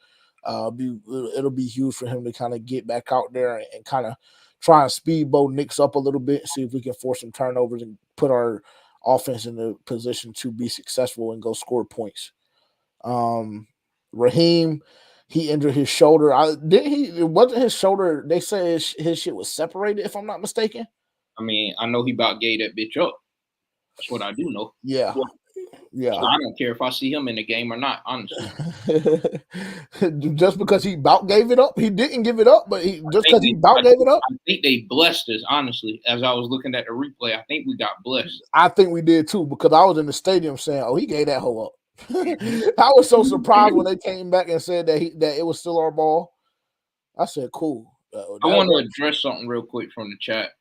It'll be huge for him to kind of get back out there and kind of try and speedboat Knicks up a little bit, see if we can force some turnovers and put our offense in the position to be successful and go score points. Raheem, he injured his shoulder. It wasn't his shoulder. They say his shit was separated, if I'm not mistaken. I mean, I know he about gave that bitch up. That's what I do know. Yeah. Yeah. So I don't care if I see him in the game or not, honestly. Just because he about gave it up, he didn't give it up, but just because he about gave it up. I think they blessed us, honestly. As I was looking at the replay, I think we got blessed. I think we did too, because I was in the stadium saying, "Oh, he gave that hoe up." I was so surprised when they came back and said that it was still our ball. I said, "Cool." I want to address something real quick from the chat.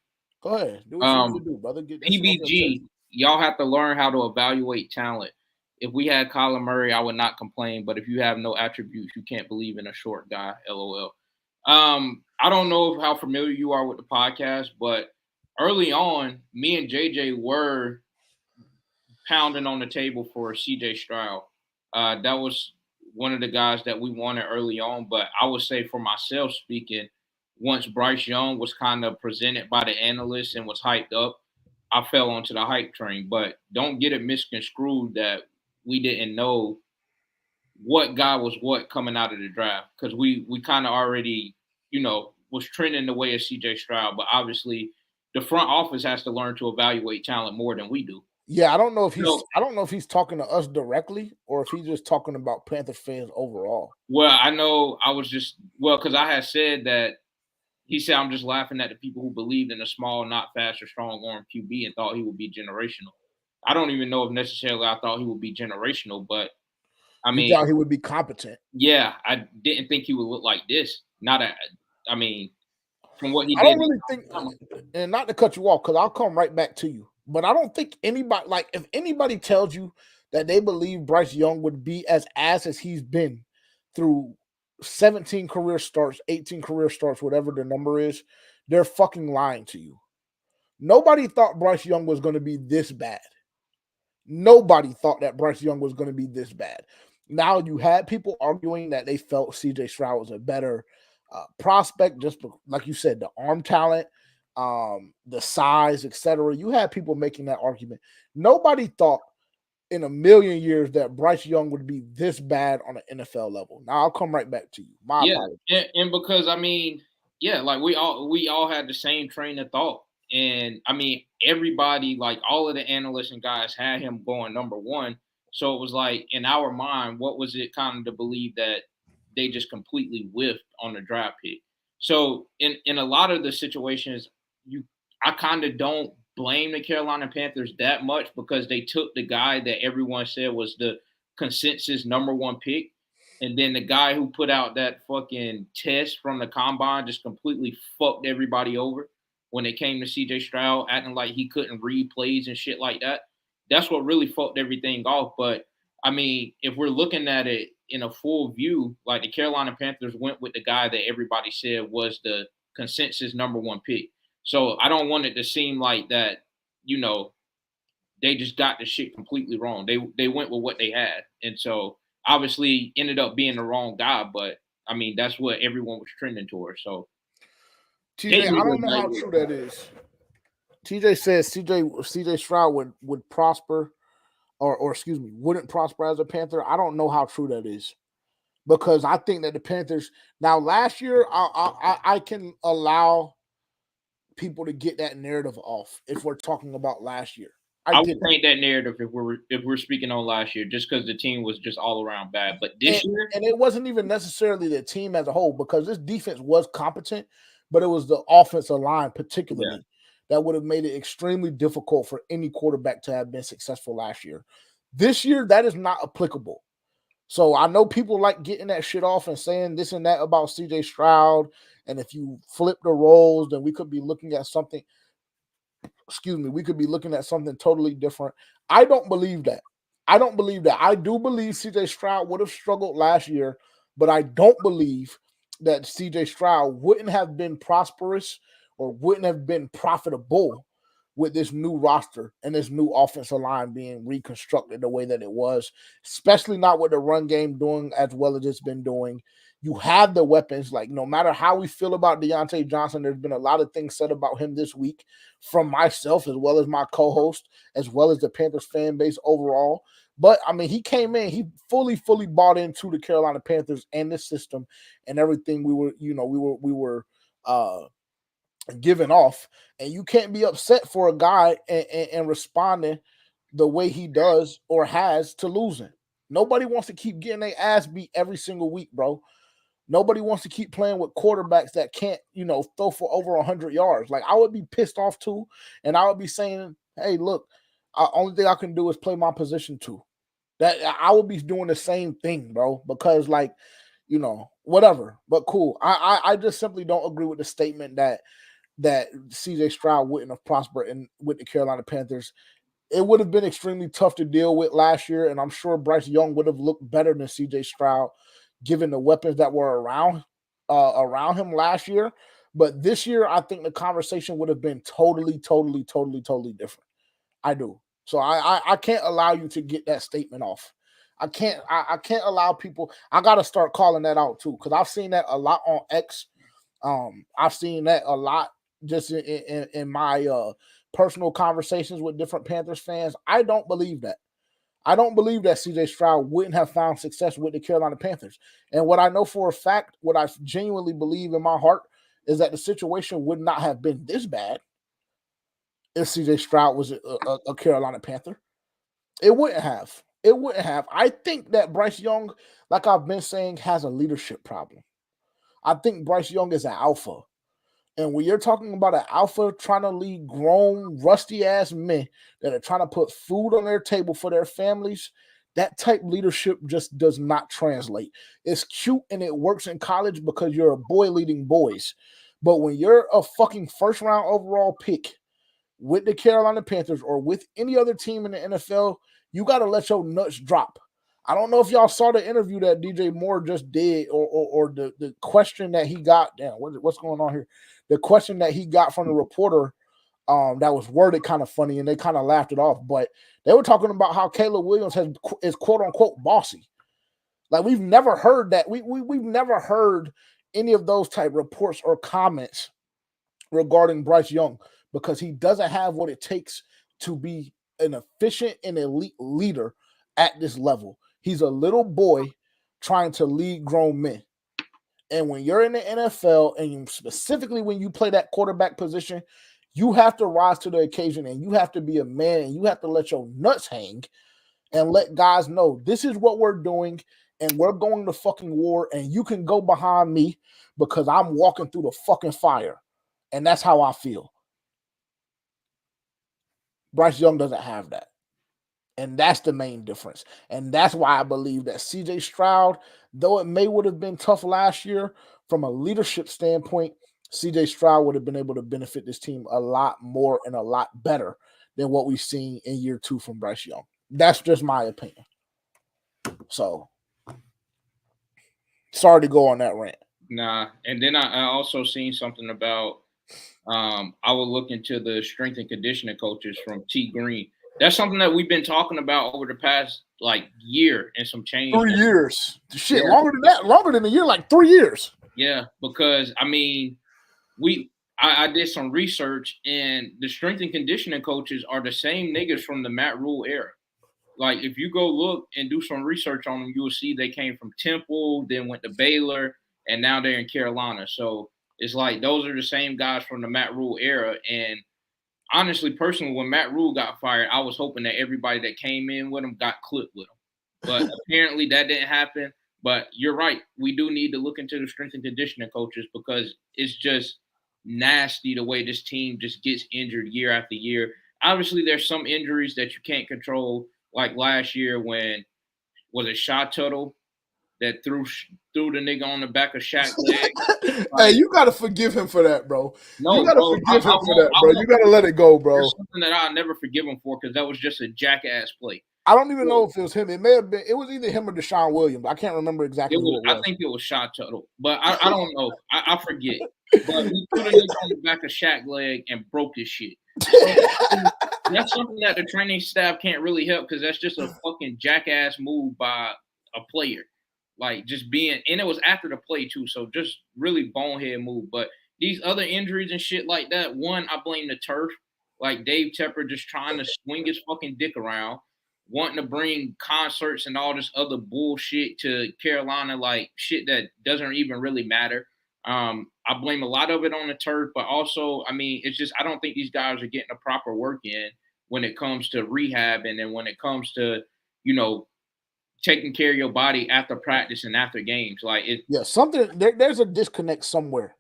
Go ahead. Do what you do, brother. PBG, y'all have to learn how to evaluate talent. If we had Kyler Murray, I would not complain. But if you have no attributes, you can't believe in a short guy. LOL. I don't know how familiar you are with the podcast, but early on, me and JJ were pounding on the table for CJ Stroud. That was one of the guys that we wanted early on. But I would say for myself speaking, once Bryce Young was kind of presented by the analysts and was hyped up, I fell onto the hype train. But don't get it misconstrued that we didn't know what guy was what coming out of the draft, because we kind of already, was trending the way of CJ Stroud. But obviously, the front office has to learn to evaluate talent more than we do. Yeah, I don't know if he's talking to us directly or if he's just talking about Panther fans overall. Well, I know because I had said that he said I'm just laughing at the people who believed in a small, not fast or strong arm QB and thought he would be generational. I don't even know if necessarily I thought he would be generational, but I mean, you thought he would be competent. Yeah, I didn't think he would look like this. From what he did. I don't really think, and not to cut you off, because I'll come right back to you, but I don't think anybody, like, if anybody tells you that they believe Bryce Young would be as he's been through 17 career starts, 18 career starts, whatever the number is, they're fucking lying to you. Nobody thought Bryce Young was going to be this bad. Nobody thought that Bryce Young was going to be this bad. Now, you had people arguing that they felt CJ Stroud was a better prospect, just like you said, the arm talent, the size, etc. You had people making that argument. Nobody thought in a million years that Bryce Young would be this bad on an NFL level. Now, I'll come right back to you. My apologies. And because, like we all had the same train of thought. And, everybody, like all of the analysts and guys had him going number one. So it was like, in our mind, what was it kind of to believe that they just completely whiffed on the draft pick? So in a lot of the situations, I kind of don't blame the Carolina Panthers that much, because they took the guy that everyone said was the consensus number one pick. And then the guy who put out that fucking test from the combine just completely fucked everybody over when it came to CJ Stroud, acting like he couldn't read plays and shit like that. That's what really fucked everything off. But, if we're looking at it in a full view, like the Carolina Panthers went with the guy that everybody said was the consensus number one pick. So I don't want it to seem like that, they just got the shit completely wrong. They went with what they had. And so obviously ended up being the wrong guy. But, that's what everyone was trending towards. So TJ, I don't know how true that is. TJ says CJ Stroud would prosper, or excuse me, wouldn't prosper as a Panther. I don't know how true that is, because I think that the Panthers, now last year, I can allow people to get that narrative off if we're talking about last year. I would paint that narrative if we're speaking on last year, just because the team was just all around bad. But this year, and it wasn't even necessarily the team as a whole, because this defense was competent, but it was the offensive line particularly that would have made it extremely difficult for any quarterback to have been successful last year. This year, that is not applicable. So I know people like getting that shit off and saying this and that about CJ Stroud, and if you flip the roles, then we could be looking at something. We could be looking at something totally different. I don't believe that. I do believe CJ Stroud would have struggled last year, but I don't believe that CJ Stroud wouldn't have been prosperous or wouldn't have been profitable with this new roster and this new offensive line being reconstructed the way that it was, especially not with the run game doing as well as it's been doing. You have the weapons. Like, no matter how we feel about Deontay Johnson, there's been a lot of things said about him this week from myself as well as my co-host, as well as the Panthers fan base overall. But, I mean, he came in, he fully bought into the Carolina Panthers and the system and everything we were giving off. And you can't be upset for a guy and responding the way he does or has to losing. Nobody wants to keep getting their ass beat every single week, bro. Nobody wants to keep playing with quarterbacks that can't, throw for over 100 yards. Like, I would be pissed off too, and I would be saying, hey, look, only thing I can do is play my position too. That I would be doing the same thing, bro, because, like, whatever. But cool. I just simply don't agree with the statement that CJ Stroud wouldn't have prospered with the Carolina Panthers. It would have been extremely tough to deal with last year, and I'm sure Bryce Young would have looked better than CJ Stroud given the weapons that were around him last year. But this year, I think the conversation would have been totally different. I do. So I can't allow you to get that statement off. I can't allow people. I got to start calling that out too, because I've seen that a lot on X. I've seen that a lot just in my personal conversations with different Panthers fans. I don't believe that. I don't believe that CJ Stroud wouldn't have found success with the Carolina Panthers. And what I know for a fact, what I genuinely believe in my heart, is that the situation would not have been this bad if CJ Stroud was a Carolina Panther. It wouldn't have. It wouldn't have. I think that Bryce Young, like I've been saying, has a leadership problem. I think Bryce Young is an alpha. And when you're talking about an alpha trying to lead grown, rusty-ass men that are trying to put food on their table for their families, that type leadership just does not translate. It's cute and it works in college because you're a boy leading boys. But when you're a fucking first-round overall pick with the Carolina Panthers or with any other team in the NFL, you got to let your nuts drop. I don't know if y'all saw the interview that DJ Moore just did or the question that he got. Damn, what's going on here? The question that he got from the reporter that was worded kind of funny, and they kind of laughed it off. But they were talking about how Caleb Williams is quote-unquote bossy. Like, we've never heard that. We've never heard any of those type reports or comments regarding Bryce Young because he doesn't have what it takes to be an efficient and elite leader at this level. He's a little boy trying to lead grown men. And when you're in the NFL, and specifically when you play that quarterback position, you have to rise to the occasion and you have to be a man and you have to let your nuts hang and let guys know this is what we're doing and we're going to fucking war and you can go behind me because I'm walking through the fucking fire. And that's how I feel. Bryce Young doesn't have that. And that's the main difference. And that's why I believe that CJ Stroud, though it would have been tough last year, from a leadership standpoint, CJ Stroud would have been able to benefit this team a lot more and a lot better than what we've seen in year 2 from Bryce Young. That's just my opinion. So, sorry to go on that rant. Nah, and then I also seen something about I would look into the strength and conditioning coaches from T. Green. That's something that we've been talking about over the past year and some change. 3 years. Shit, yeah. Longer than that. Longer than a year, like 3 years. Yeah, because I mean, I did some research, and the strength and conditioning coaches are the same niggas from the Matt Rule era. Like, if you go look and do some research on them, you will see they came from Temple, then went to Baylor, and now they're in Carolina. So it's like those are the same guys from the Matt Rule era. And honestly, personally, when Matt Rule got fired, I was hoping that everybody that came in with him got clipped with him. But apparently that didn't happen. But you're right. We do need to look into the strength and conditioning coaches because it's just nasty the way this team just gets injured year after year. Obviously, there's some injuries that you can't control, like last year when was it Shot Tuttle that threw the nigga on the back of Shaq's leg. Hey, you gotta forgive him for that, bro. No, you gotta forgive him for that, bro. You gotta let it go, bro. There's something that I'll never forgive him for because that was just a jackass play. I don't even know if it was him. It may have been. It was either him or Deshaun Williams. I can't remember exactly who it was. I think it was Shot Tuttle, but I don't know. I forget. But he threw the nigga on the back of Shaq's leg and broke his shit. That's something that the training staff can't really help because that's just a fucking jackass move by a player. like just being, and it was after the play too, so just really bonehead move. But these other injuries and shit like that, one, I blame the turf. Like Dave Tepper just trying to swing his fucking dick around, wanting to bring concerts and all this other bullshit to Carolina, like shit that doesn't even really matter. I blame a lot of it on the turf, but also, I mean, it's just I don't think these guys are getting the proper work in when it comes to rehab, and then when it comes to, you know, taking care of your body after practice and after games. Like it. Yeah, there's a disconnect somewhere.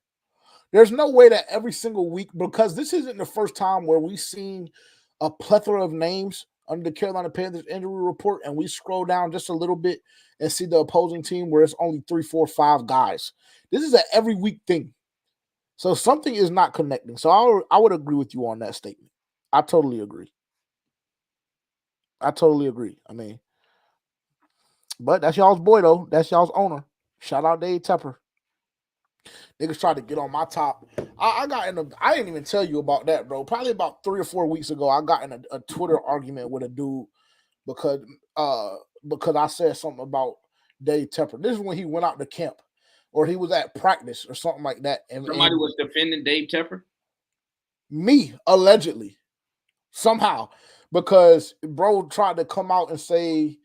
There's no way that every single week, because this isn't the first time where we've seen a plethora of names under the Carolina Panthers injury report, and we scroll down just a little bit and see the opposing team where it's only 3, 4, 5 guys. This is an every week thing. So something is not connecting. So I would agree with you on that statement. I totally agree. I mean, but that's y'all's boy, though. That's y'all's owner. Shout out Dave Tepper. Niggas tried to get on my top. I didn't even tell you about that, bro. Probably about 3 or 4 weeks ago, I got in a Twitter argument with a dude because I said something about Dave Tepper. This is when he went out to camp, or he was at practice or something like that. And Somebody was defending Dave Tepper? Me, allegedly. Somehow. Because bro tried to come out and say,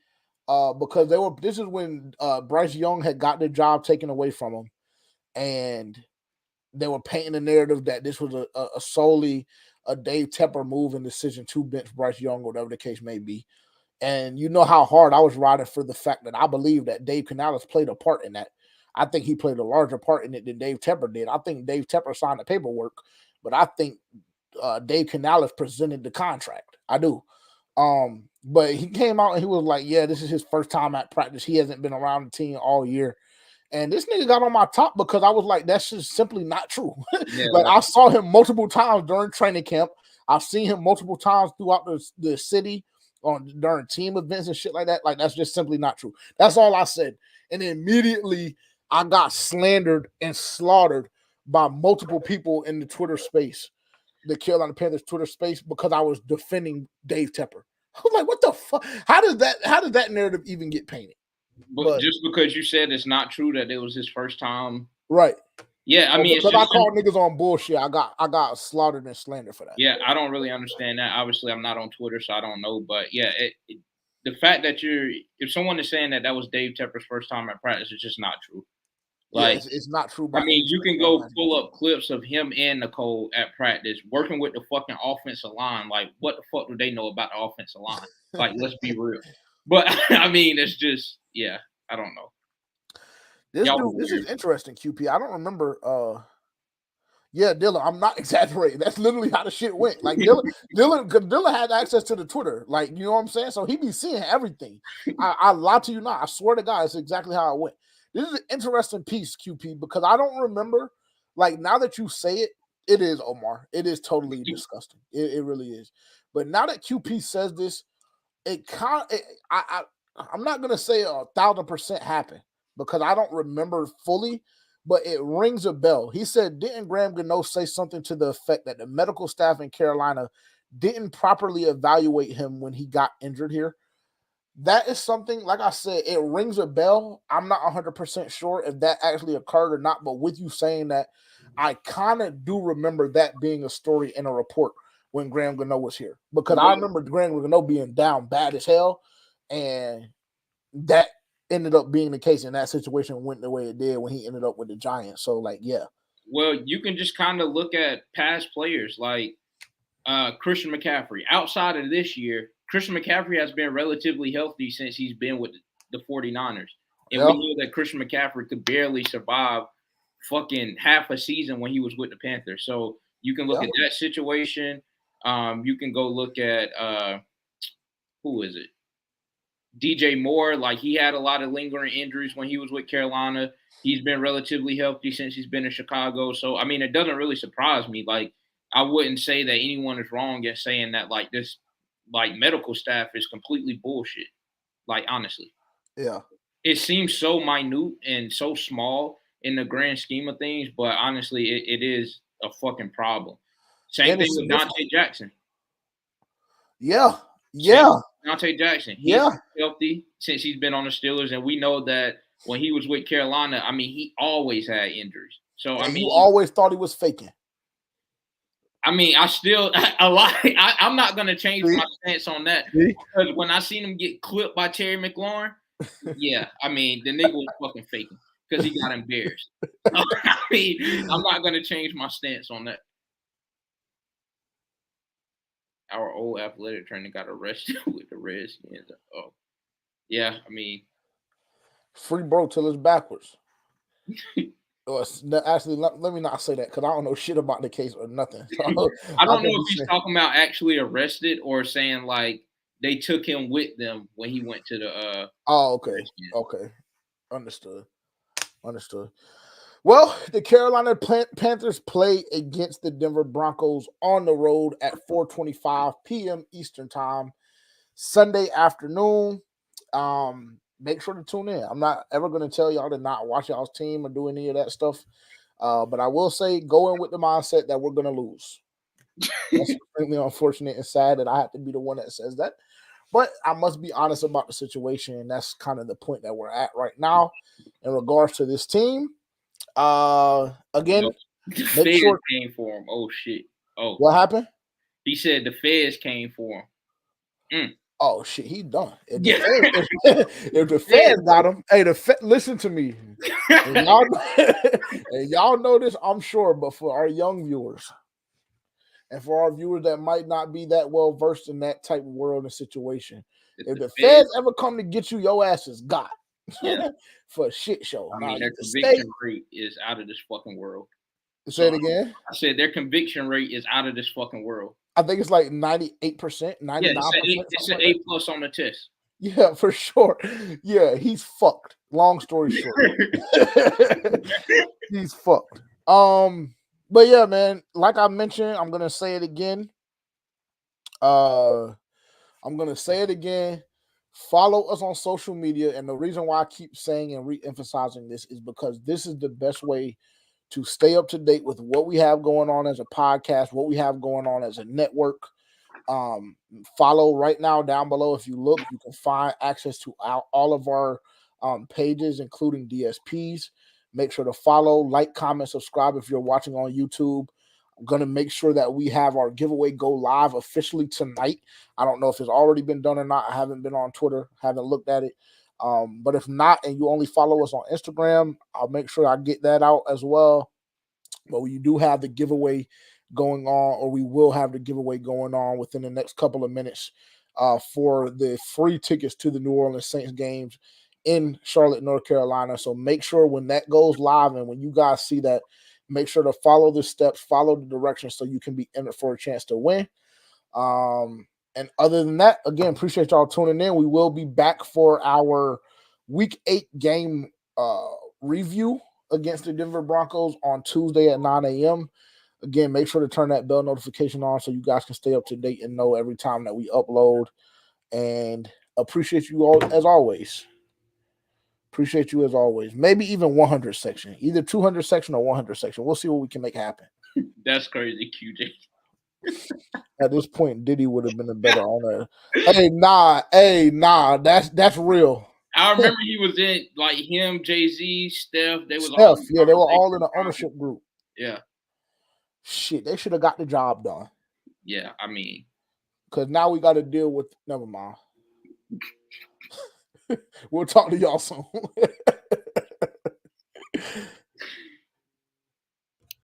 because this is when Bryce Young had got the job taken away from him. And they were painting the narrative that this was a solely a Dave Tepper move and decision to bench Bryce Young, or whatever the case may be. And you know how hard I was riding for the fact that I believe that Dave Canales played a part in that. I think he played a larger part in it than Dave Tepper did. I think Dave Tepper signed the paperwork, but I think Dave Canales presented the contract. I do. But he came out and he was like, yeah, this is his first time at practice. He hasn't been around the team all year. And this nigga got on my top because I was like, that's just simply not true. Yeah, like I saw him multiple times during training camp. I've seen him multiple times throughout the city during team events and shit like that. Like, that's just simply not true. That's all I said. And immediately I got slandered and slaughtered by multiple people in the Twitter space, the Carolina Panthers Twitter space, because I was defending Dave Tepper. I was like, what the fuck? How does that narrative even get painted? But just because you said it's not true that it was his first time, right? Yeah, I mean, because I called niggas on bullshit, I got slaughtered and slandered for that. Yeah, I don't really understand that. Obviously, I'm not on Twitter, so I don't know. But yeah, the fact that if someone is saying that was Dave Tepper's first time at practice, it's just not true. Like, yeah, it's not true. I mean, you can go pull up clips of him and Nicole at practice working with the fucking offensive line. Like, what the fuck do they know about the offensive line? Like, let's be real. But I mean, it's just, yeah, I don't know. This is interesting, QP. I don't remember. Yeah, Dylan, I'm not exaggerating. That's literally how the shit went. Like Dylan had access to the Twitter. Like, you know what I'm saying? So he be seeing everything. I lie to you not. I swear to God, it's exactly how it went. This is an interesting piece, QP, because I don't remember. Like, now that you say it, it is, Omar. It is totally disgusting. It really is. But now that QP says this, I'm not gonna say 1,000% happened because I don't remember fully, but it rings a bell. He said, didn't Graham Gano say something to the effect that the medical staff in Carolina didn't properly evaluate him when he got injured here? That is something, like I said, it rings a bell. I'm not 100% sure if that actually occurred or not, but with you saying that, I kind of do remember that being a story in a report when Graham Gano was here, because I remember Graham Gano being down bad as hell, and that ended up being the case, and that situation went the way it did when he ended up with the Giants. So, like, yeah. Well, you can just kind of look at past players like Christian McCaffrey. Outside of this year, Christian McCaffrey has been relatively healthy since he's been with the 49ers. And we knew that Christian McCaffrey could barely survive fucking half a season when he was with the Panthers. So you can look at that situation. You can go look at who is it? DJ Moore. Like, he had a lot of lingering injuries when he was with Carolina. He's been relatively healthy since he's been in Chicago. So, I mean, it doesn't really surprise me. Like, I wouldn't say that anyone is wrong in saying that, like, this, like, medical staff is completely bullshit. Like, honestly. Yeah. It seems so minute and so small in the grand scheme of things, but honestly, it is a fucking problem. Same thing with Dante Jackson. Yeah. Dante Jackson. He's healthy since he's been on the Steelers, and we know that when he was with Carolina, I mean, he always had injuries. So, I mean, you always thought he was faking. I mean, I still a lot. I'm not gonna change my stance on that because when I seen him get clipped by Terry McLaurin, yeah, I mean the nigga was fucking faking because he got embarrassed. So, I mean, I'm not gonna change my stance on that. Our old athletic trainer got arrested with the Redskins. Oh, yeah, I mean, free bro till it's backwards. Actually, let me not say that because I don't know shit about the case or nothing. So I don't know if he's talking about actually arrested or saying like they took him with them when he went to the. Oh, okay, okay, understood. Well, the Carolina Panthers play against the Denver Broncos on the road at 4:25 p.m. Eastern Time, Sunday afternoon. Make sure to tune in. I'm not ever going to tell y'all to not watch y'all's team or do any of that stuff. But I will say, go in with the mindset that we're going to lose. That's extremely unfortunate and sad that I have to be the one that says that. But I must be honest about the situation, and that's kind of the point that we're at right now in regards to this team. Again, the feds came for him. Oh shit! Oh, what happened? He said the feds came for him. Oh shit, he done. If the feds got him, hey, listen to me. And y'all know this, I'm sure, but for our young viewers and for our viewers that might not be that well versed in that type of world and situation, if the feds ever come to get you, your ass is got. Yeah. For a shit show. I mean, their conviction rate is out of this fucking world. Say it again. I said their conviction rate is out of this fucking world. I think it's like 98%, 99%. Yeah, it's an A+ on the test. Yeah, for sure. Yeah, he's fucked. Long story short. He's fucked. But yeah, man, like I mentioned, I'm gonna say it again. Follow us on social media. And the reason why I keep saying and re-emphasizing this is because this is the best way to stay up to date with what we have going on as a podcast, what we have going on as a network. Follow right now down below. If you look, you can find access to all of our pages, including DSPs. Make sure to follow, like, comment, subscribe if you're watching on YouTube. I'm going to make sure that we have our giveaway go live officially tonight. I don't know if it's already been done or not. I haven't been on Twitter, haven't looked at it. But if not, and you only follow us on Instagram, I'll make sure I get that out as well. But you do have the giveaway going on, or we will have the giveaway going on within the next couple of minutes for the free tickets to the New Orleans Saints games in Charlotte, North Carolina. So make sure when that goes live and when you guys see that, make sure to follow the steps, follow the directions so you can be in it for a chance to win. And other than that, again, appreciate y'all tuning in. We will be back for our Week 8 game review against the Denver Broncos on Tuesday at 9 a.m. Again, make sure to turn that bell notification on so you guys can stay up to date and know every time that we upload. And appreciate you all as always. Maybe even 100 section, either 200 section or 100 section. We'll see what we can make happen. That's crazy, QJ. At this point, Diddy would have been a better owner. Hey, nah, that's real. I remember he was in like him, Jay-Z, Steph. They were all in the ownership group. Yeah. Shit, they should have got the job done. Yeah, I mean, because now we got to deal with. Never mind. We'll talk to y'all soon.